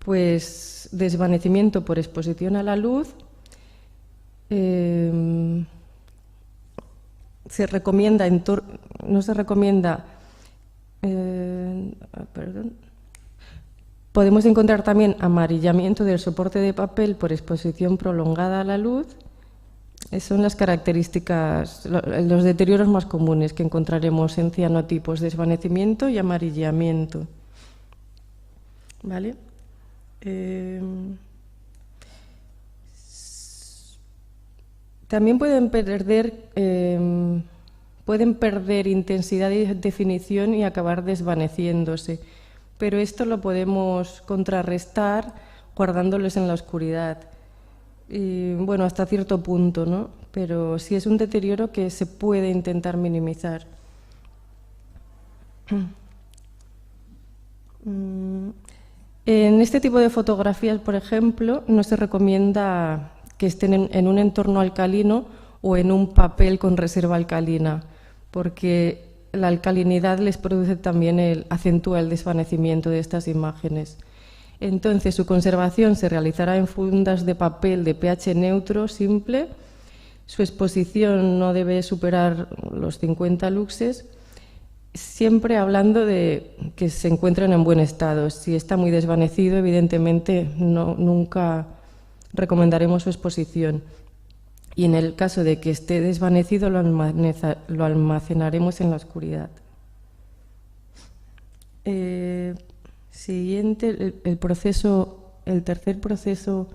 pues desvanecimiento por exposición a la luz, podemos encontrar también amarillamiento del soporte de papel por exposición prolongada a la luz. Son las características, los deterioros más comunes que encontraremos en cianotipos: desvanecimiento y amarillamiento. ¿Vale? También pueden perder intensidad y definición y acabar desvaneciéndose, pero esto lo podemos contrarrestar guardándolos en la oscuridad. Y, bueno, hasta cierto punto, ¿no? Pero sí es un deterioro que se puede intentar minimizar. En este tipo de fotografías, por ejemplo, no se recomienda que estén en un entorno alcalino o en un papel con reserva alcalina, porque la alcalinidad les produce también acentúa el desvanecimiento de estas imágenes. Entonces, su conservación se realizará en fundas de papel de pH neutro simple. Su exposición no debe superar los 50 luxes siempre hablando de que se encuentren en buen estado. Si está muy desvanecido, evidentemente nunca recomendaremos su exposición. Y en el caso de que esté desvanecido, lo almacenaremos en la oscuridad. Siguiente, el tercer proceso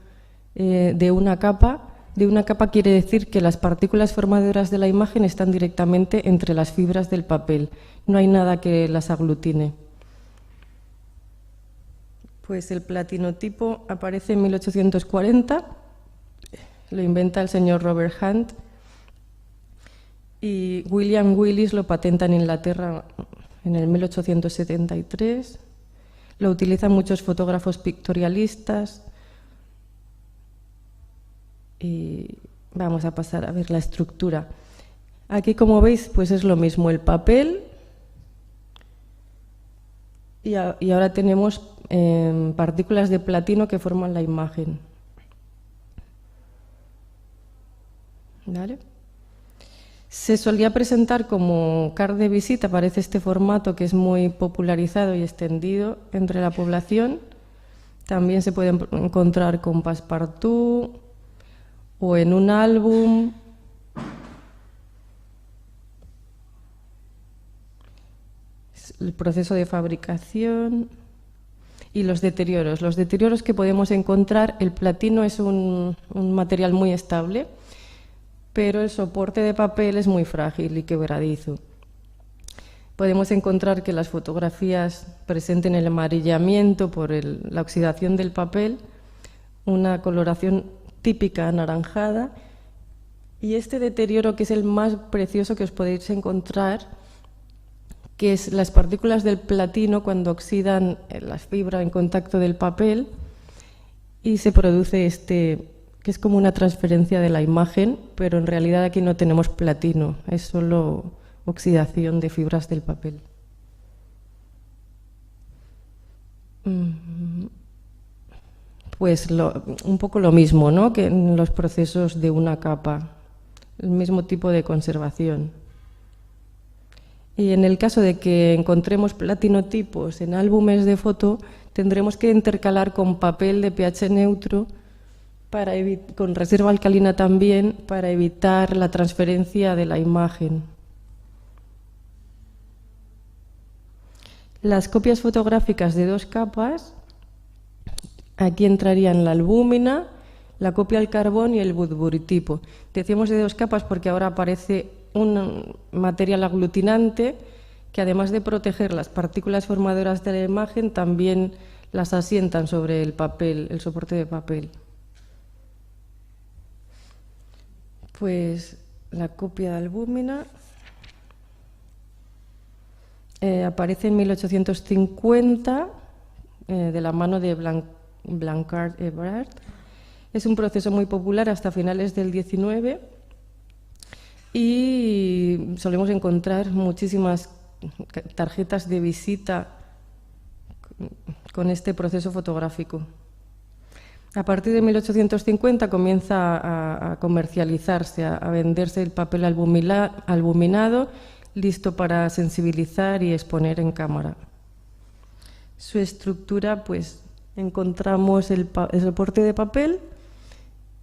de una capa. De una capa quiere decir que las partículas formadoras de la imagen están directamente entre las fibras del papel. No hay nada que las aglutine. Pues el platinotipo aparece en 1840, lo inventa el señor Robert Hunt, y William Willis lo patenta en Inglaterra en el 1873. Lo utilizan muchos fotógrafos pictorialistas. Y vamos a pasar a ver la estructura. Aquí, como veis, pues es lo mismo el papel, y ahora tenemos partículas de platino que forman la imagen. ¿Vale? Se solía presentar como card de visita, aparece este formato que es muy popularizado y extendido entre la población. También se puede encontrar con passepartout o en un álbum. El proceso de fabricación y los deterioros. Los deterioros que podemos encontrar, el platino es un material muy estable, pero el soporte de papel es muy frágil y quebradizo. Podemos encontrar que las fotografías presenten el amarillamiento por la oxidación del papel, una coloración típica anaranjada, y este deterioro, que es el más precioso que os podéis encontrar, que es las partículas del platino cuando oxidan las fibras en contacto del papel, y se produce que es como una transferencia de la imagen, pero en realidad aquí no tenemos platino, es solo oxidación de fibras del papel. Pues un poco lo mismo, ¿no?, que en los procesos de una capa, el mismo tipo de conservación. Y en el caso de que encontremos platinotipos en álbumes de foto, tendremos que intercalar con papel de pH neutro, con reserva alcalina también, para evitar la transferencia de la imagen. Las copias fotográficas de dos capas, aquí entrarían la albúmina, la copia al carbón y el Woodbury-tipo. Decíamos de dos capas porque ahora aparece un material aglutinante que, además de proteger las partículas formadoras de la imagen, también las asientan sobre el papel, el soporte de papel. Pues la copia de albúmina aparece en 1850 de la mano de Blanchard Ebrard. Es un proceso muy popular hasta finales del XIX y solemos encontrar muchísimas tarjetas de visita con este proceso fotográfico. A partir de 1850 comienza a comercializarse, a venderse el papel albuminado, listo para sensibilizar y exponer en cámara. Su estructura, pues encontramos el soporte de papel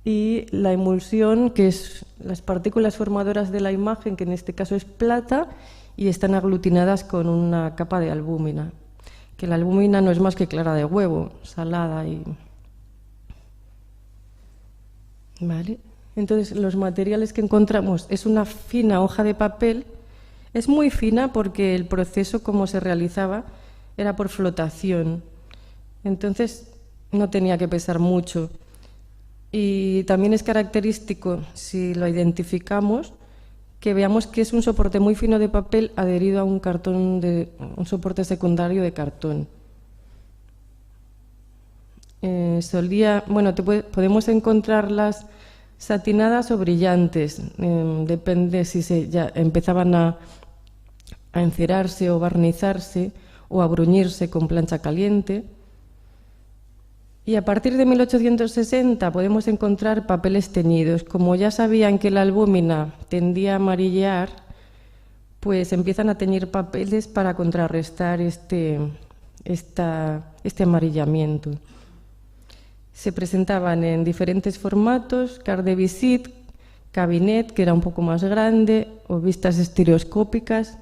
y la emulsión, que es las partículas formadoras de la imagen, que en este caso es plata, y están aglutinadas con una capa de albúmina, que la albúmina no es más que clara de huevo, salada y... ¿Vale? Entonces, los materiales que encontramos es una fina hoja de papel. Es muy fina porque el proceso, como se realizaba, era por flotación. Entonces, no tenía que pesar mucho. Y también es característico, si lo identificamos, que veamos que es un soporte muy fino de papel adherido a un soporte secundario de cartón. Podemos encontrarlas satinadas o brillantes, depende si ya empezaban a encerarse o barnizarse o a bruñirse con plancha caliente. Y a partir de 1860 podemos encontrar papeles teñidos. Como ya sabían que la albúmina tendía a amarillar, pues empiezan a teñir papeles para contrarrestar este amarillamiento. Se presentaban en diferentes formatos: carte de visite, cabinet, que era un poco más grande, o vistas estereoscópicas,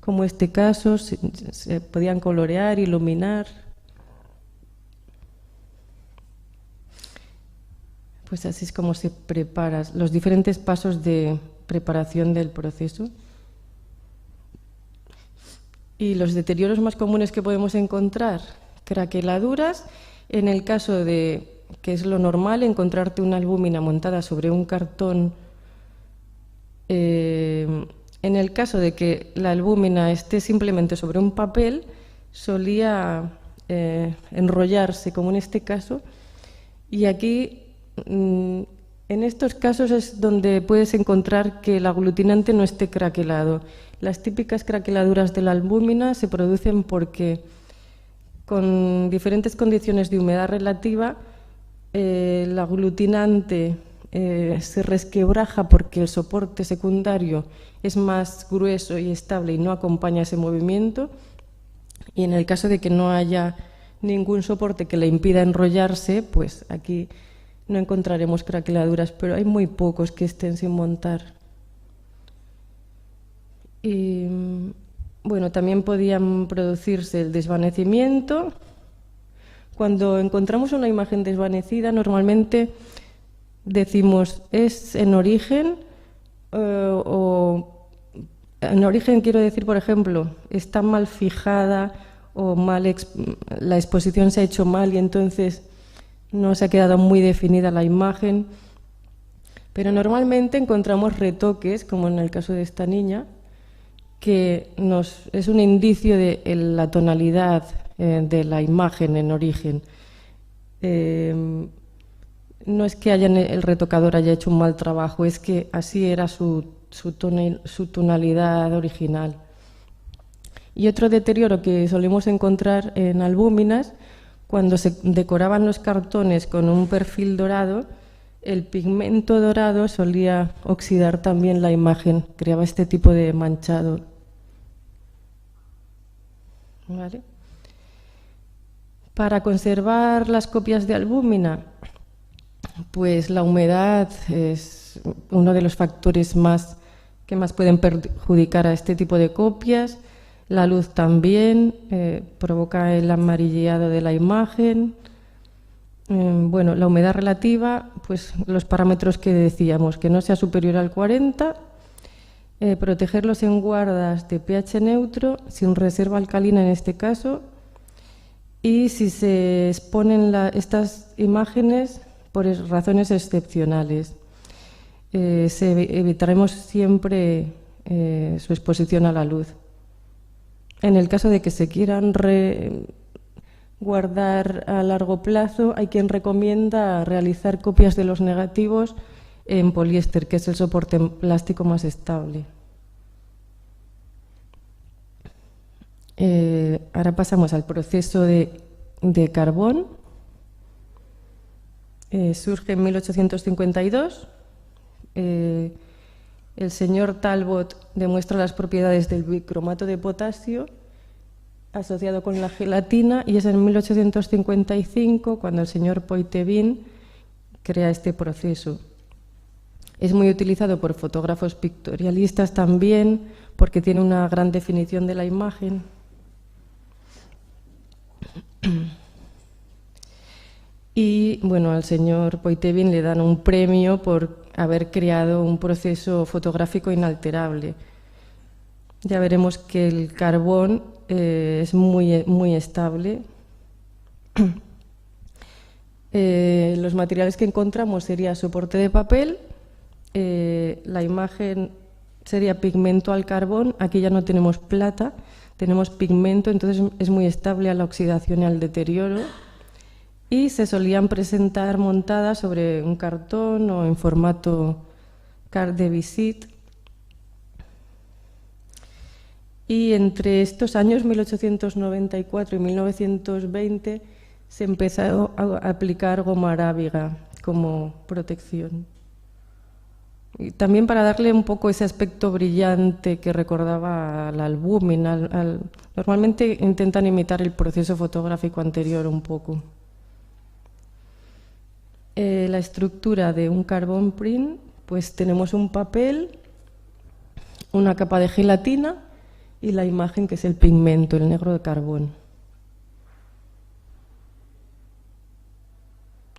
como este caso, se podían colorear, iluminar. Pues así es como se prepara, los diferentes pasos de preparación del proceso. Y los deterioros más comunes que podemos encontrar: craqueladuras, en el caso de, que es lo normal, encontrarte una albúmina montada sobre un cartón. En el caso de que la albúmina esté simplemente sobre un papel, solía enrollarse, como en este caso, y aquí, en estos casos, es donde puedes encontrar que el aglutinante no esté craquelado. Las típicas craqueladuras de la albúmina se producen porque, con diferentes condiciones de humedad relativa, el aglutinante se resquebraja porque el soporte secundario es más grueso y estable y no acompaña ese movimiento. Y en el caso de que no haya ningún soporte que le impida enrollarse, pues aquí no encontraremos craqueladuras, pero hay muy pocos que estén sin montar. Y bueno, también podían producirse el desvanecimiento. Cuando encontramos una imagen desvanecida, normalmente decimos es en origen, o en origen quiero decir, por ejemplo, está mal fijada o la exposición se ha hecho mal y entonces no se ha quedado muy definida la imagen. Pero normalmente encontramos retoques, como en el caso de esta niña, que es un indicio de la tonalidad de la imagen en origen. No es que el retocador haya hecho un mal trabajo, es que así era su tonalidad original. Y otro deterioro que solemos encontrar en albúminas: cuando se decoraban los cartones con un perfil dorado, el pigmento dorado solía oxidar también la imagen, creaba este tipo de manchado. ¿Vale? Para conservar las copias de albúmina, pues la humedad es uno de los factores que más pueden perjudicar a este tipo de copias. La luz también provoca el amarilleado de la imagen. Bueno, la humedad relativa, pues los parámetros que decíamos, que no sea superior al 40, protegerlos en guardas de pH neutro, sin reserva alcalina en este caso, y si se exponen estas imágenes por razones excepcionales. Evitaremos siempre su exposición a la luz. En el caso de que se quieran guardar a largo plazo, hay quien recomienda realizar copias de los negativos en poliéster, que es el soporte plástico más estable. Ahora pasamos al proceso de carbón. Surge en 1852. El señor Talbot demuestra las propiedades del bicromato de potasio asociado con la gelatina, y es en 1855 cuando el señor Poitevin crea este proceso. Es muy utilizado por fotógrafos pictorialistas también, porque tiene una gran definición de la imagen. Y bueno, al señor Poitevin le dan un premio por haber creado un proceso fotográfico inalterable. Ya veremos que el carbón es muy estable. Los materiales que encontramos sería soporte de papel, la imagen sería pigmento al carbón. Aquí ya no tenemos plata, tenemos pigmento, entonces es muy estable a la oxidación y al deterioro. Y se solían presentar montadas sobre un cartón o en formato carte de visite. Y entre estos años 1894 y 1920 se empezó a aplicar goma arábiga como protección. Y también para darle un poco ese aspecto brillante que recordaba al albúmin. Normalmente intentan imitar el proceso fotográfico anterior un poco. La estructura de un carbon print, pues tenemos un papel, una capa de gelatina y la imagen, que es el pigmento, el negro de carbón.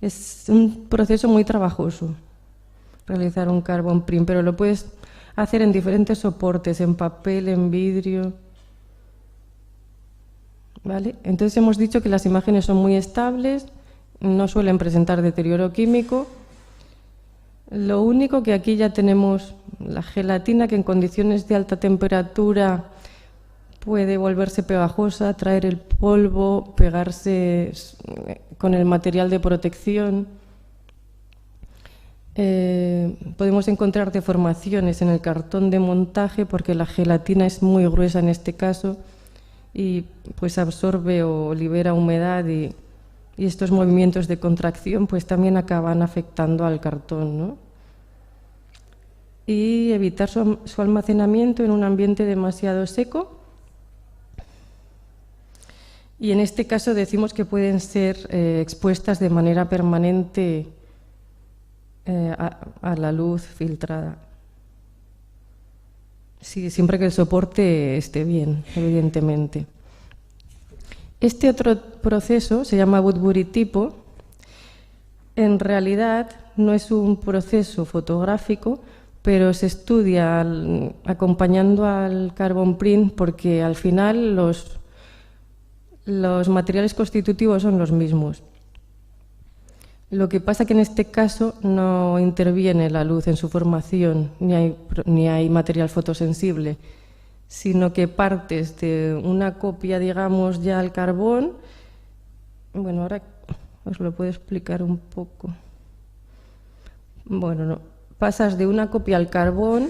Es un proceso muy trabajoso realizar un carbon print, pero lo puedes hacer en diferentes soportes, en papel, en vidrio. ¿Vale? Entonces hemos dicho que las imágenes son muy estables, no suelen presentar deterioro químico. Lo único que aquí ya tenemos la gelatina, que en condiciones de alta temperatura puede volverse pegajosa, traer el polvo, pegarse con el material de protección. Podemos encontrar deformaciones en el cartón de montaje porque la gelatina es muy gruesa en este caso y pues absorbe o libera humedad y estos movimientos de contracción pues también acaban afectando al cartón, ¿no? Y evitar su almacenamiento en un ambiente demasiado seco. Y en este caso decimos que pueden ser expuestas de manera permanente a la luz filtrada. Sí, siempre que el soporte esté bien, evidentemente. Este otro proceso se llama Woodbury tipo. En realidad no es un proceso fotográfico, pero se estudia acompañando al carbon print porque al final los materiales constitutivos son los mismos. Lo que pasa que en este caso no interviene la luz en su formación, ni hay material fotosensible, sino que partes de una copia, digamos, ya al carbón. Bueno, ahora os lo puedo explicar un poco. Bueno, no. Pasas de una copia al carbón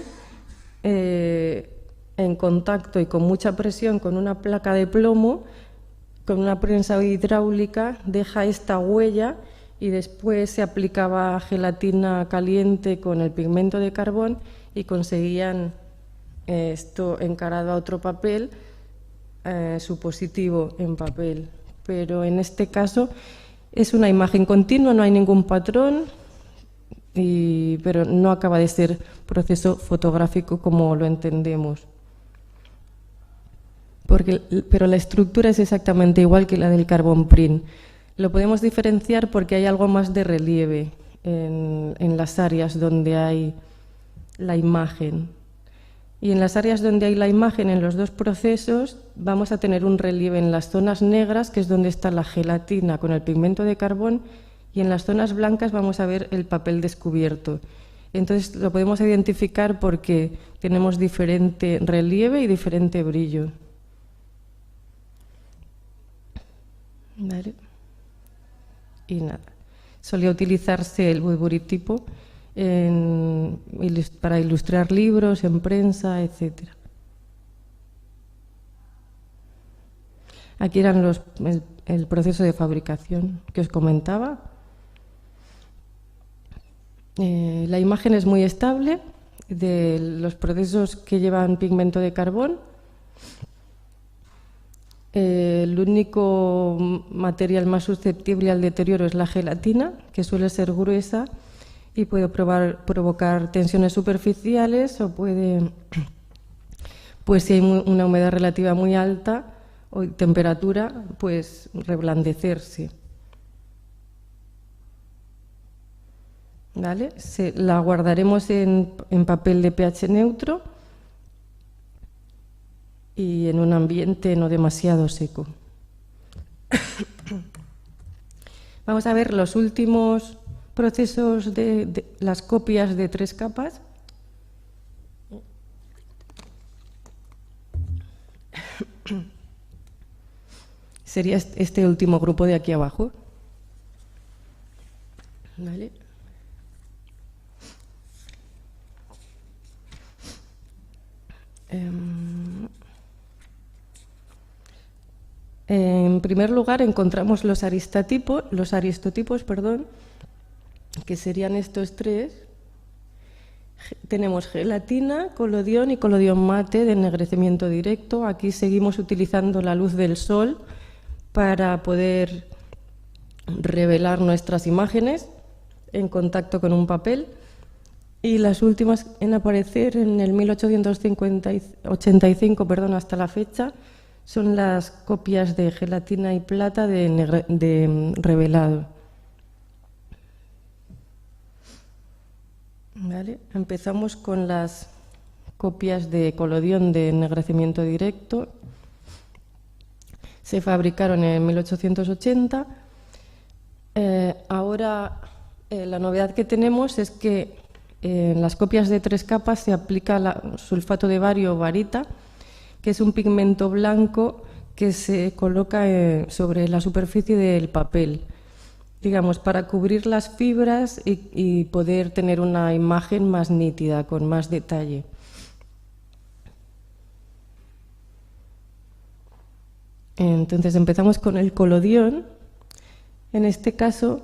en contacto y con mucha presión con una placa de plomo, con una prensa hidráulica, deja esta huella y después se aplicaba gelatina caliente con el pigmento de carbón y conseguían esto encarado a otro papel, su positivo en papel. Pero en este caso es una imagen continua, no hay ningún patrón, pero no acaba de ser proceso fotográfico como lo entendemos. Pero la estructura es exactamente igual que la del carbon print. Lo podemos diferenciar porque hay algo más de relieve en las áreas donde hay la imagen. Y en las áreas donde hay la imagen, en los dos procesos, vamos a tener un relieve en las zonas negras, que es donde está la gelatina con el pigmento de carbón, y en las zonas blancas vamos a ver el papel descubierto. Entonces lo podemos identificar porque tenemos diferente relieve y diferente brillo. ¿Vale? Y nada, solía utilizarse el Woodbury tipo para ilustrar libros, en prensa, etc. Aquí eran el proceso de fabricación que os comentaba. La imagen es muy estable de los procesos que llevan pigmento de carbón. El único material más susceptible al deterioro es la gelatina, que suele ser gruesa y puede provocar tensiones superficiales o puede, pues si hay una humedad relativa muy alta o temperatura, pues reblandecerse. ¿Vale? La guardaremos en papel de pH neutro y en un ambiente no demasiado seco. Vamos a ver los últimos procesos de las copias de 3 capas. Sería este último grupo de aquí abajo. ¿Vale? En primer lugar encontramos los aristotipos, que serían estos 3, Tenemos gelatina, colodión y colodión mate de ennegrecimiento directo. Aquí seguimos utilizando la luz del sol para poder revelar nuestras imágenes en contacto con un papel. Y las últimas en aparecer en el 1885 hasta la fecha son las copias de gelatina y plata de revelado. ¿Vale? Empezamos con las copias de colodión de ennegrecimiento directo. Se fabricaron en 1880. Ahora la novedad que tenemos es que en las copias de 3 capas se aplica sulfato de bario o varita, que es un pigmento blanco que se coloca sobre la superficie del papel, digamos, para cubrir las fibras y poder tener una imagen más nítida, con más detalle. Entonces empezamos con el colodión. En este caso,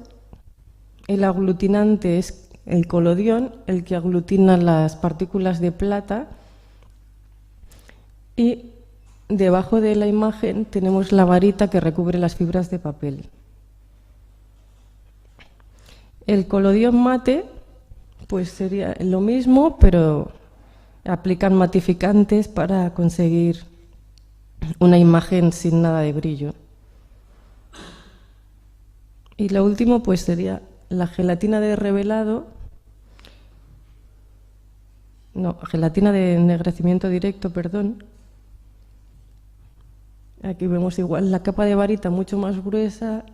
el aglutinante es el colodión, el que aglutina las partículas de plata, y debajo de la imagen tenemos la varita que recubre las fibras de papel. El colodión mate, pues sería lo mismo, pero aplican matificantes para conseguir una imagen sin nada de brillo. Y lo último, pues sería la gelatina de revelado, gelatina de ennegrecimiento directo, perdón. Aquí vemos igual la capa de varita mucho más gruesa.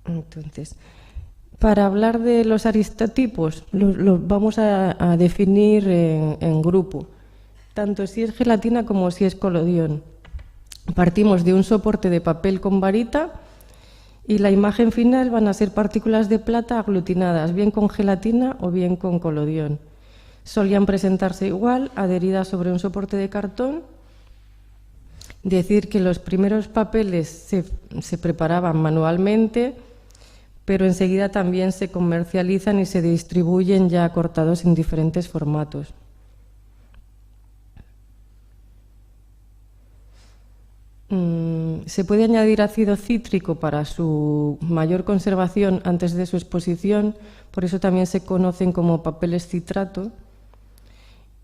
Entonces, para hablar de los aristotipos, los vamos a definir en grupo, tanto si es gelatina como si es colodión. Partimos de un soporte de papel con varita y la imagen final van a ser partículas de plata aglutinadas, bien con gelatina o bien con colodión. Solían presentarse igual, adheridas sobre un soporte de cartón. Decir que los primeros papeles se preparaban manualmente, pero enseguida también se comercializan y se distribuyen ya cortados en diferentes formatos. Se puede añadir ácido cítrico para su mayor conservación antes de su exposición, por eso también se conocen como papeles citrato,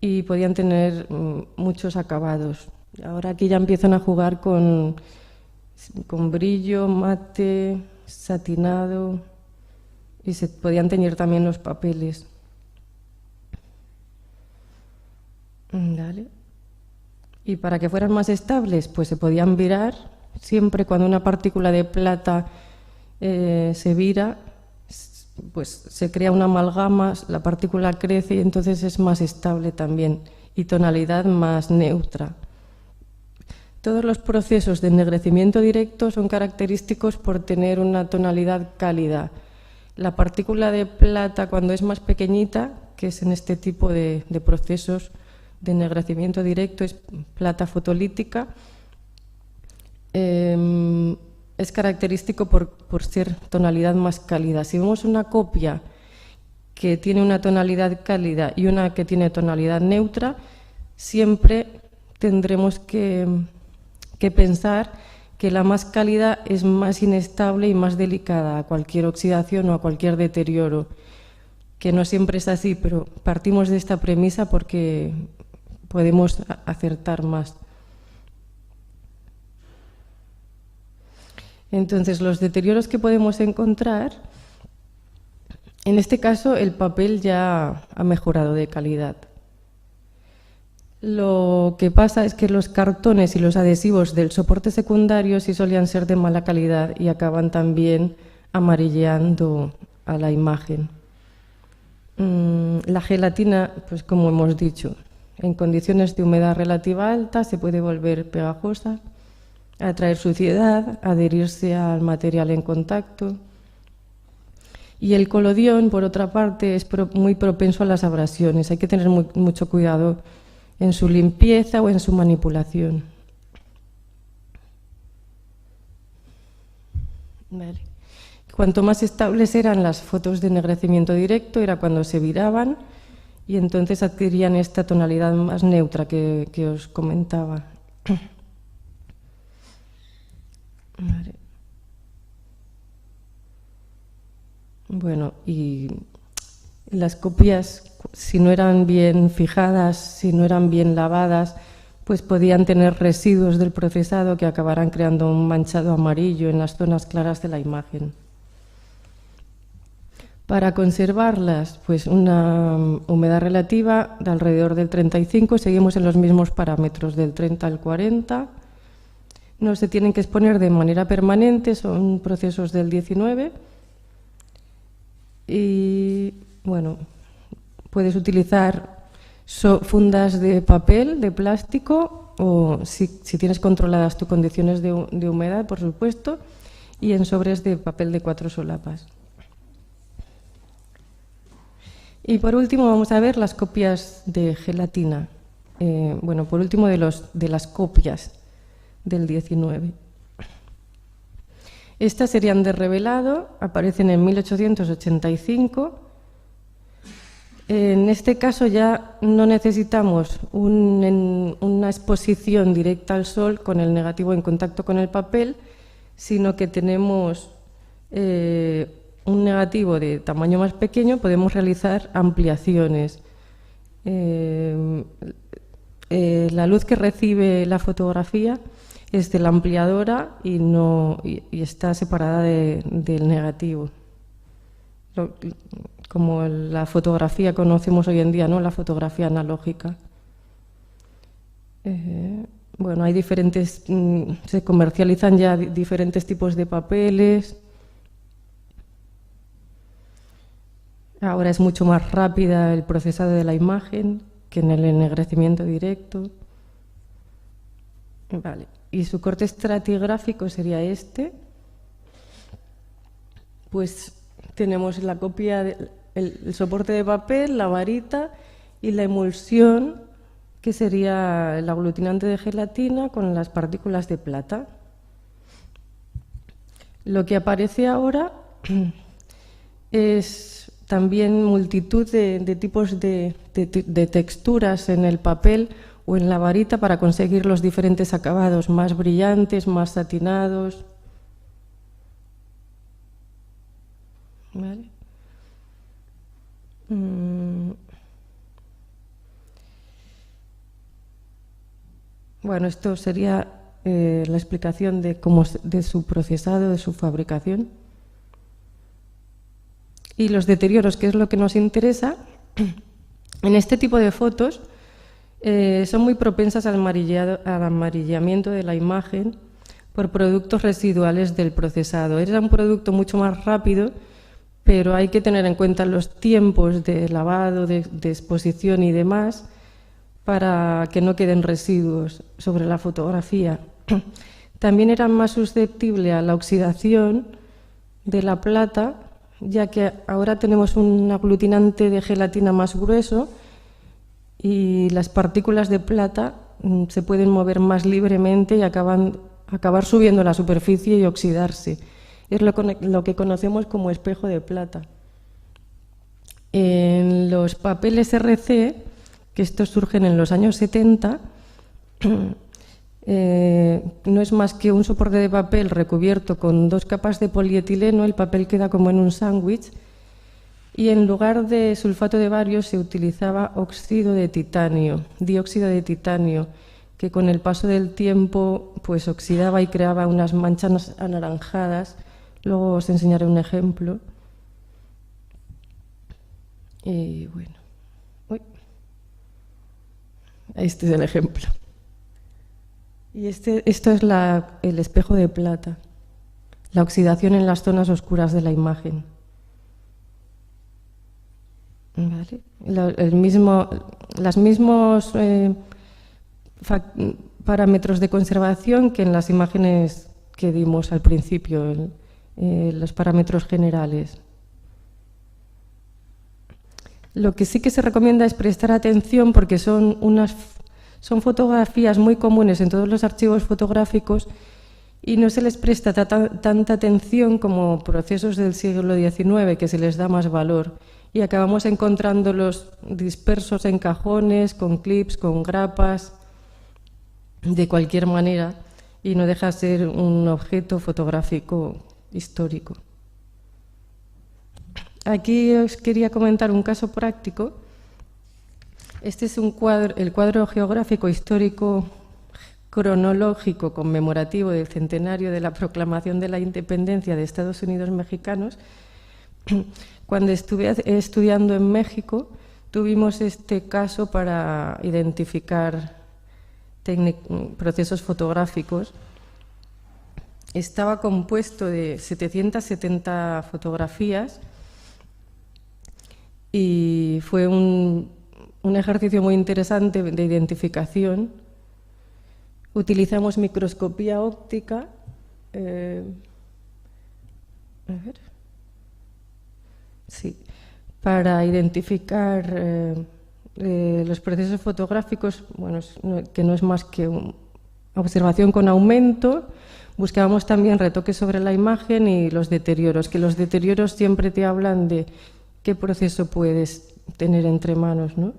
y podían tener muchos acabados. Ahora aquí ya empiezan a jugar con brillo, mate, satinado, y se podían teñir también los papeles. ¿Vale? Y para que fueran más estables, pues se podían virar. Siempre cuando una partícula de plata se vira, pues se crea una amalgama, la partícula crece y entonces es más estable también, y tonalidad más neutra. Todos los procesos de ennegrecimiento directo son característicos por tener una tonalidad cálida. La partícula de plata, cuando es más pequeñita, que es en este tipo de procesos de ennegrecimiento directo, es plata fotolítica, es característico por ser tonalidad más cálida. Si vemos una copia que tiene una tonalidad cálida y una que tiene tonalidad neutra, siempre tendremos que pensar que la más cálida es más inestable y más delicada a cualquier oxidación o a cualquier deterioro, que no siempre es así, pero partimos de esta premisa porque podemos acertar más. Entonces, los deterioros que podemos encontrar, en este caso el papel ya ha mejorado de calidad. Lo que pasa es que los cartones y los adhesivos del soporte secundario sí solían ser de mala calidad y acaban también amarilleando a la imagen. La gelatina, pues como hemos dicho, en condiciones de humedad relativa alta se puede volver pegajosa, atraer suciedad, adherirse al material en contacto. Y el colodión, por otra parte, es muy propenso a las abrasiones. Hay que tener mucho cuidado en su limpieza o en su manipulación. Vale. Cuanto más estables eran las fotos de ennegrecimiento directo, era cuando se viraban y entonces adquirían esta tonalidad más neutra que os comentaba. Vale. Bueno, y las copias, si no eran bien fijadas, si no eran bien lavadas, pues podían tener residuos del procesado que acabarán creando un manchado amarillo en las zonas claras de la imagen. Para conservarlas, pues una humedad relativa de alrededor del 35, seguimos en los mismos parámetros, del 30 al 40. No se tienen que exponer de manera permanente, son procesos del 19. Y bueno, puedes utilizar fundas de papel, de plástico, o si tienes controladas tus condiciones de humedad, por supuesto, y en sobres de papel de 4 solapas. Y por último vamos a ver las copias de gelatina. Bueno, por último de las copias del 19. Estas serían de revelado, aparecen en 1885. En este caso ya no necesitamos una exposición directa al sol con el negativo en contacto con el papel, sino que tenemos un negativo de tamaño más pequeño, podemos realizar ampliaciones. La luz que recibe la fotografía es de la ampliadora y está separada del negativo. Como la fotografía conocemos hoy en día, ¿no? La fotografía analógica. Bueno, hay diferentes, se comercializan ya diferentes tipos de papeles. Ahora es mucho más rápida el procesado de la imagen que en el ennegrecimiento directo. Vale. Y su corte estratigráfico sería este. Pues tenemos la copia, el soporte de papel, la varita y la emulsión, que sería el aglutinante de gelatina con las partículas de plata. Lo que aparece ahora es también multitud de tipos de texturas en el papel o en la varita para conseguir los diferentes acabados más brillantes, más satinados. ¿Vale? Bueno, esto sería la explicación de su procesado, de su fabricación. Y los deterioros, que es lo que nos interesa, en este tipo de fotos son muy propensas al amarillamiento de la imagen por productos residuales del procesado. Era un producto mucho más rápido, pero hay que tener en cuenta los tiempos de lavado, de exposición y demás, para que no queden residuos sobre la fotografía. También eran más susceptibles a la oxidación de la plata, ya que ahora tenemos un aglutinante de gelatina más grueso y las partículas de plata se pueden mover más libremente y acabar subiendo a la superficie y oxidarse. Es lo que conocemos como espejo de plata. En los papeles RC, que estos surgen en los años 70, no es más que un soporte de papel recubierto con 2 capas de polietileno, el papel queda como en un sándwich, y en lugar de sulfato de bario se utilizaba dióxido de titanio, que con el paso del tiempo pues oxidaba y creaba unas manchas anaranjadas. Luego os enseñaré un ejemplo. Y bueno, este es el ejemplo. Y esto es el espejo de plata, la oxidación en las zonas oscuras de la imagen. ¿Vale? Los mismos parámetros de conservación que en las imágenes que dimos al principio, los parámetros generales. Lo que sí que se recomienda es prestar atención porque son fotografías muy comunes en todos los archivos fotográficos y no se les presta tanta atención como procesos del siglo XIX, que se les da más valor. Y acabamos encontrándolos dispersos en cajones, con clips, con grapas, de cualquier manera, y no deja de ser un objeto fotográfico histórico. Aquí os quería comentar un caso práctico. Este es el cuadro geográfico histórico cronológico conmemorativo del centenario de la proclamación de la independencia de Estados Unidos mexicanos. Cuando estuve estudiando en México, tuvimos este caso para identificar procesos fotográficos. Estaba compuesto de 770 fotografías y fue un ejercicio muy interesante de identificación. Utilizamos microscopía óptica. Para identificar los procesos fotográficos, bueno, que no es más que observación con aumento. Buscábamos también retoques sobre la imagen y los deterioros, que los deterioros siempre te hablan de qué proceso puedes tener entre manos, ¿no?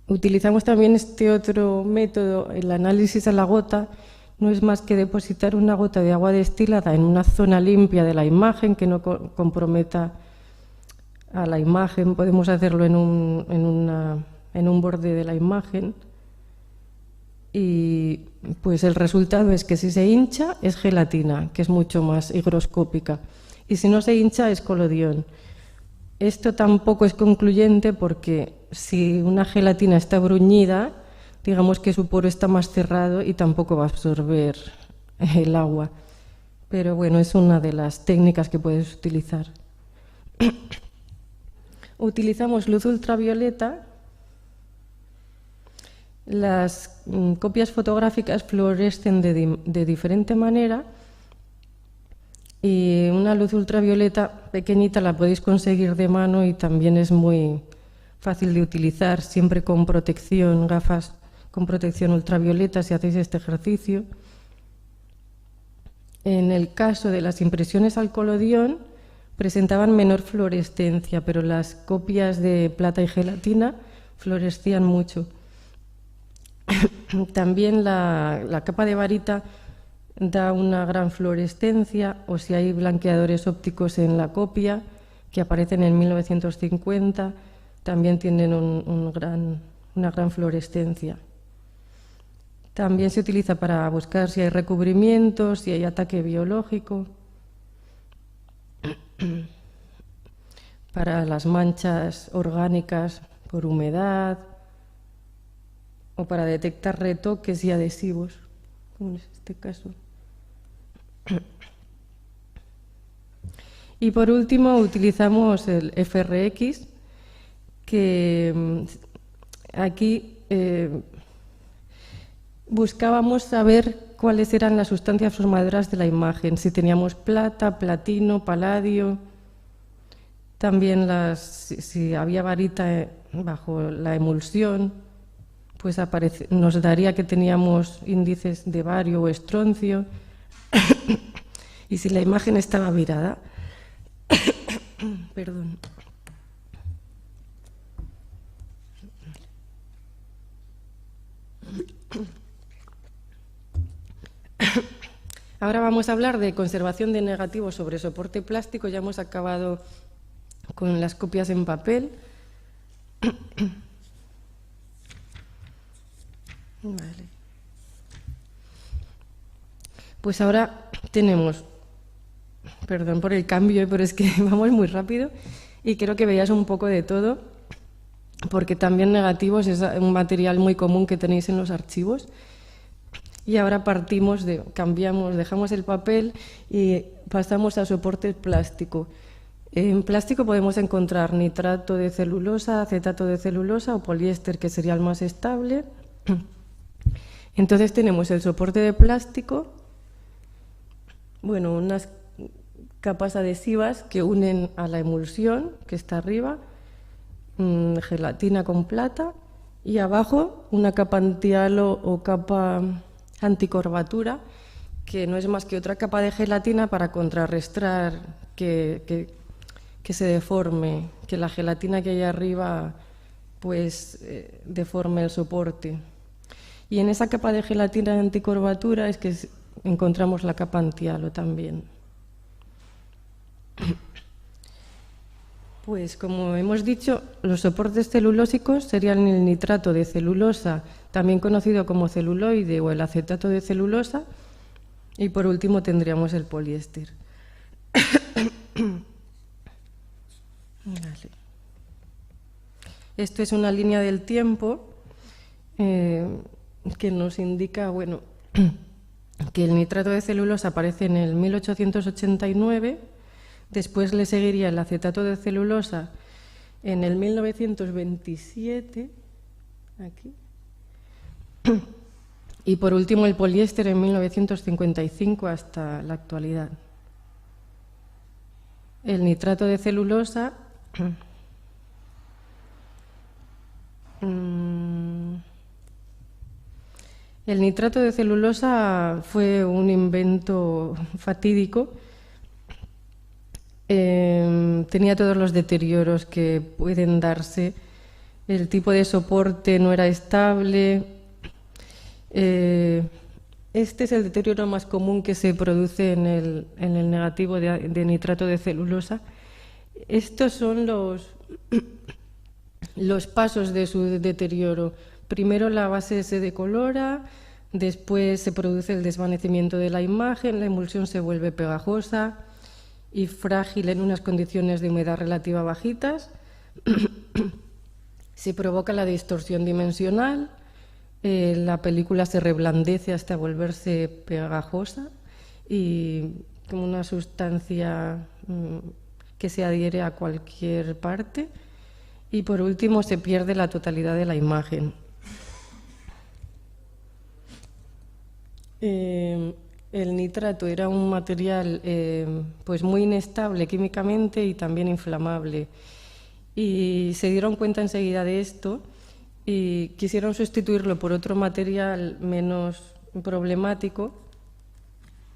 Utilizamos también este otro método, el análisis a la gota. No es más que depositar una gota de agua destilada en una zona limpia de la imagen que no comprometa a la imagen. Podemos hacerlo en un borde de la imagen y pues el resultado es que si se hincha es gelatina, que es mucho más higroscópica, y si no se hincha es colodión. Esto tampoco es concluyente porque si una gelatina está bruñida, digamos que su poro está más cerrado y tampoco va a absorber el agua. Pero bueno, es una de las técnicas que puedes utilizar. Utilizamos luz ultravioleta. Las copias fotográficas fluorescen de diferente manera y una luz ultravioleta pequeñita la podéis conseguir de mano y también es muy fácil de utilizar, siempre con protección, gafas con protección ultravioleta si hacéis este ejercicio. En el caso de las impresiones al colodión presentaban menor fluorescencia, pero las copias de plata y gelatina fluorescían mucho. También la capa de varita da una gran fluorescencia, o si hay blanqueadores ópticos en la copia, que aparecen en 1950, también tienen una gran fluorescencia. También se utiliza para buscar si hay recubrimientos, si hay ataque biológico, para las manchas orgánicas por humedad, o para detectar retoques y adhesivos, como es este caso. Y por último utilizamos el FRX, que aquí buscábamos saber cuáles eran las sustancias formadoras de la imagen, si teníamos plata, platino, paladio, también si había varita bajo la emulsión, pues nos daría que teníamos índices de bario o estroncio, y si la imagen estaba virada. Perdón. Ahora vamos a hablar de conservación de negativos sobre soporte plástico. Ya hemos acabado con las copias en papel. Vale. Pues ahora tenemos, perdón por el cambio, pero es que vamos muy rápido y quiero que veáis un poco de todo, porque también negativos es un material muy común que tenéis en los archivos. Y ahora dejamos el papel y pasamos a soporte plástico. En plástico podemos encontrar nitrato de celulosa, acetato de celulosa o poliéster, que sería el más estable. Entonces tenemos el soporte de plástico, bueno, unas capas adhesivas que unen a la emulsión, que está arriba, gelatina con plata, y abajo una capa antihalo o capa anticorbatura, que no es más que otra capa de gelatina para contrarrestar que se deforme, que la gelatina que hay arriba pues deforme el soporte. Y en esa capa de gelatina anticurvatura es que encontramos la capa anti-halo también. Pues como hemos dicho, los soportes celulósicos serían el nitrato de celulosa, también conocido como celuloide, o el acetato de celulosa, y por último tendríamos el poliéster. Vale. Esto es una línea del tiempo que nos indica, bueno, que el nitrato de celulosa aparece en el 1889, después le seguiría el acetato de celulosa en el 1927, aquí, y por último el poliéster en 1955 hasta la actualidad. El nitrato de celulosa el nitrato de celulosa fue un invento fatídico. Tenía todos los deterioros que pueden darse. El tipo de soporte no era estable. Este es el deterioro más común que se produce en el negativo de nitrato de celulosa. Estos son los pasos de su deterioro. Primero la base se decolora, después se produce el desvanecimiento de la imagen, la emulsión se vuelve pegajosa y frágil en unas condiciones de humedad relativa bajitas. Se provoca la distorsión dimensional, la película se reblandece hasta volverse pegajosa y como una sustancia que se adhiere a cualquier parte. Y por último se pierde la totalidad de la imagen. El nitrato era un material pues muy inestable químicamente y también inflamable. Y se dieron cuenta enseguida de esto y quisieron sustituirlo por otro material menos problemático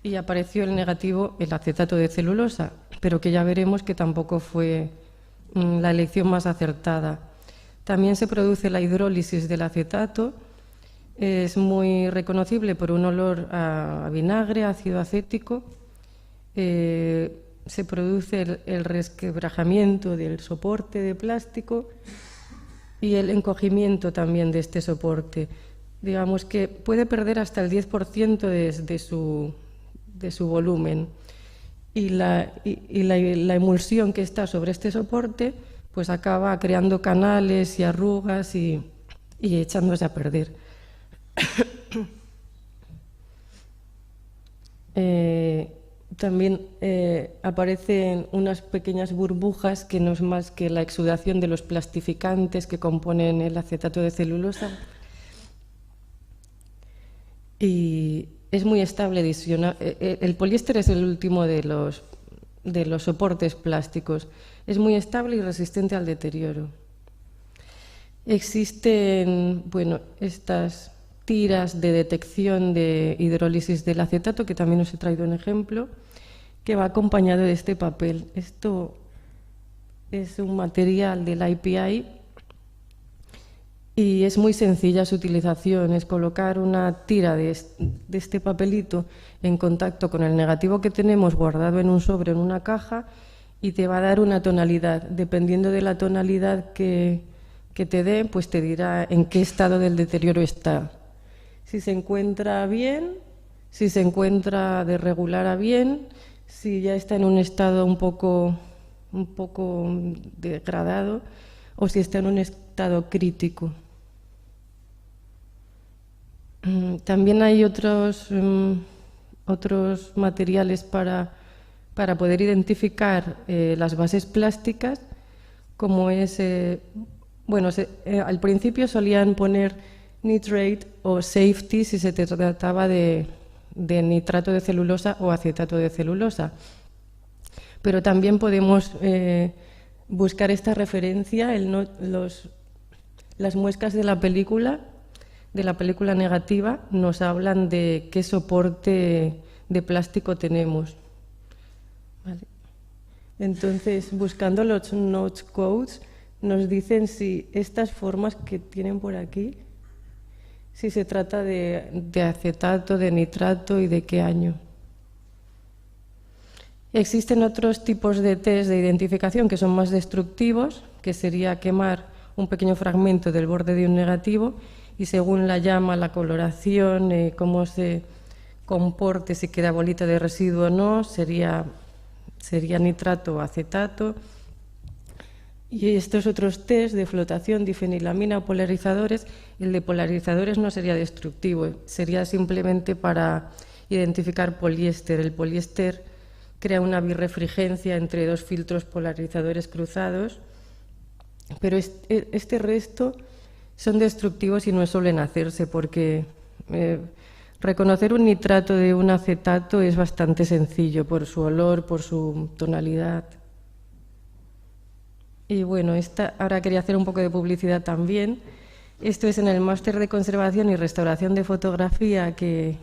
y apareció el negativo, el acetato de celulosa, pero que ya veremos que tampoco fue la elección más acertada. También se produce la hidrólisis del acetato. Es muy reconocible por un olor a vinagre, ácido acético. Se produce el resquebrajamiento del soporte de plástico y el encogimiento también de este soporte. Digamos que puede perder hasta el 10% de su volumen. Y la emulsión que está sobre este soporte pues acaba creando canales y arrugas y echándose a perder. También aparecen unas pequeñas burbujas que no es más que la exudación de los plastificantes que componen el acetato de celulosa. Y es muy estable. El poliéster es el último de los soportes plásticos. Es muy estable y resistente al deterioro. Existen, bueno, estas tiras de detección de hidrólisis del acetato, que también os he traído un ejemplo, que va acompañado de este papel. Esto es un material del IPI y es muy sencilla su utilización. Es colocar una tira de este papelito en contacto con el negativo que tenemos guardado en un sobre, en una caja, y te va a dar una tonalidad. Dependiendo de la tonalidad que te dé, pues te dirá en qué estado del deterioro está. Si se encuentra bien, si se encuentra de regular a bien, si ya está en un estado un poco degradado o si está en un estado crítico. También hay otros materiales para poder identificar las bases plásticas, como es, al principio solían poner nitrate o safety si se trataba de nitrato de celulosa o acetato de celulosa. Pero también podemos buscar esta referencia, las muescas de la película negativa nos hablan de qué soporte de plástico tenemos. Vale. Entonces, buscando los notch codes, nos dicen si estas formas que tienen por aquí, si se trata de acetato, de nitrato y de qué año. Existen otros tipos de test de identificación que son más destructivos, que sería quemar un pequeño fragmento del borde de un negativo y según la llama, la coloración, cómo se comporte, si queda bolita de residuo o no, sería nitrato o acetato. Y estos otros test de flotación, difenilamina o polarizadores, el de polarizadores no sería destructivo, sería simplemente para identificar poliéster. El poliéster crea una birrefringencia entre dos filtros polarizadores cruzados, pero este resto son destructivos y no suelen hacerse porque reconocer un nitrato de un acetato es bastante sencillo por su olor, por su tonalidad. Y bueno, ahora quería hacer un poco de publicidad también. Esto es en el máster de conservación y restauración de fotografía que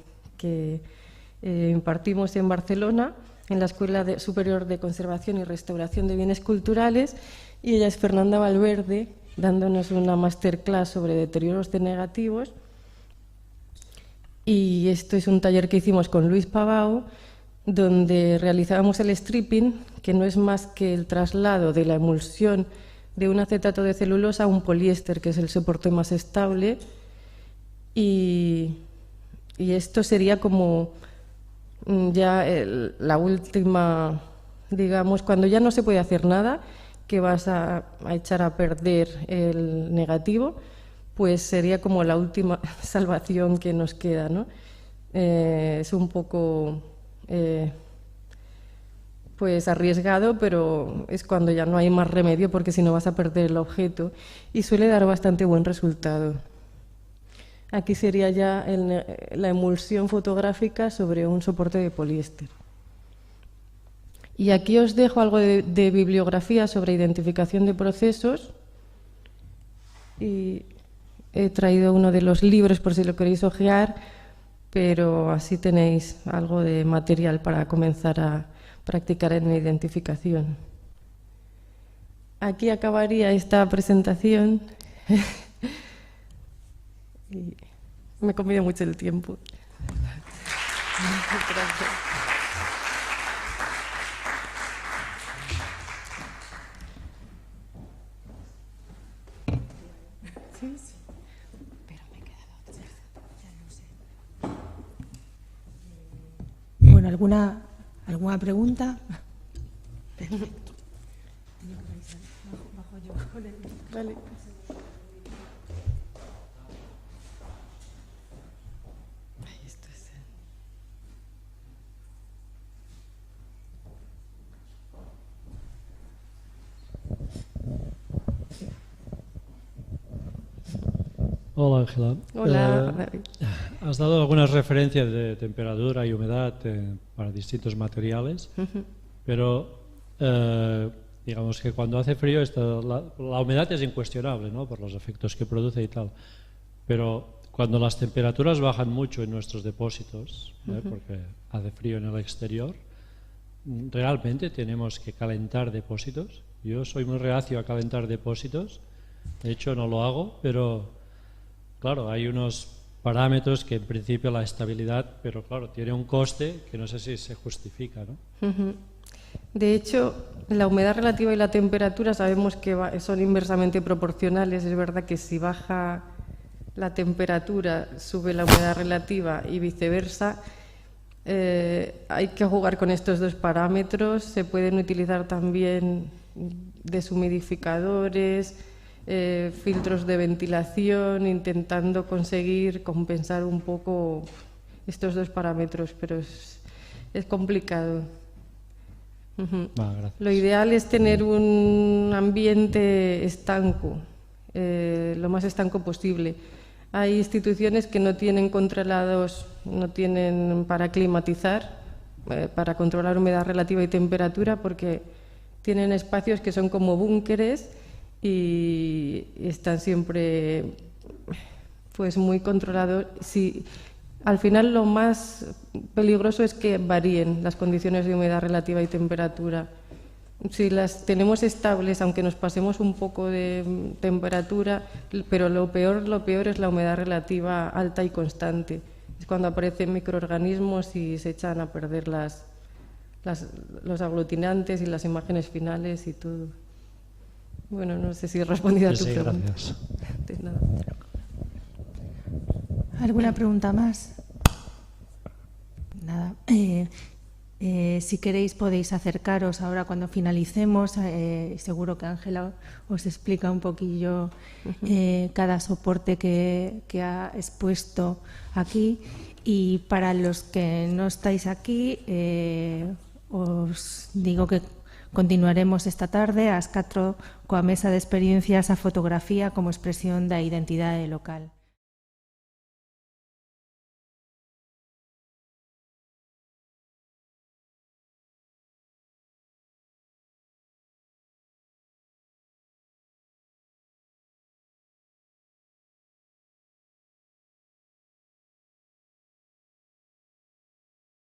impartimos en Barcelona, en la Escuela Superior de Conservación y Restauración de Bienes Culturales, y ella es Fernanda Valverde, dándonos una masterclass sobre deterioros de negativos. Y esto es un taller que hicimos con Luis Pavao, donde realizábamos el stripping, que no es más que el traslado de la emulsión de un acetato de celulosa a un poliéster, que es el soporte más estable, y esto sería como ya la última, digamos, cuando ya no se puede hacer nada, que vas a echar a perder el negativo, pues sería como la última salvación que nos queda, ¿no? Es un poco pues arriesgado, pero es cuando ya no hay más remedio, porque si no vas a perder el objeto, y suele dar bastante buen resultado. Aquí sería ya la emulsión fotográfica sobre un soporte de poliéster. Y aquí os dejo algo de bibliografía sobre identificación de procesos, y he traído uno de los libros por si lo queréis ojear, pero así tenéis algo de material para comenzar a practicar en identificación. Aquí acabaría esta presentación. Y me he comido mucho el tiempo. Gracias. Sí, sí. Pero me he quedado atrás. Ya no sé. Bueno, ¿alguna pregunta? Perfecto. Bajo yo con el... Vale. Esto es... Hola, Ángela. Hola, David. Has dado algunas referencias de temperatura y humedad para distintos materiales, pero digamos que cuando hace frío la humedad es incuestionable, ¿no? Por los efectos que produce y tal, pero cuando las temperaturas bajan mucho en nuestros depósitos, porque hace frío en el exterior, ¿realmente tenemos que calentar depósitos? Yo soy muy reacio a calentar depósitos, de hecho no lo hago, pero claro, hay unos parámetros que en principio la estabilidad, pero claro, tiene un coste que no sé si se justifica, ¿no? De hecho, la humedad relativa y la temperatura sabemos que son inversamente proporcionales. Es verdad que si baja la temperatura, sube la humedad relativa y viceversa. Hay que jugar con estos dos parámetros. Se pueden utilizar también deshumidificadores, filtros de ventilación, intentando conseguir compensar un poco estos dos parámetros, pero es complicado. Lo ideal es tener un ambiente estanco, lo más estanco posible. Hay instituciones que no tienen controlados, no tienen para climatizar, para controlar humedad relativa y temperatura, porque tienen espacios que son como búnkeres y están siempre pues muy controlados. Si Al final lo más peligroso es que varíen las condiciones de humedad relativa y temperatura. Si las tenemos estables, aunque nos pasemos un poco de temperatura, pero lo peor es la humedad relativa alta y constante. Es cuando aparecen microorganismos y se echan a perder los aglutinantes y las imágenes finales y todo. Bueno, no sé si he respondido a tu pregunta. Gracias. De nada. ¿Alguna pregunta más? Nada. Si queréis podéis acercaros ahora cuando finalicemos. Seguro que Ángela os explica un poquillo cada soporte que ha expuesto aquí. Y para los que no estáis aquí, os digo que continuaremos esta tarde ás 4 coa mesa de experiencias a fotografía como expresión da identidade local.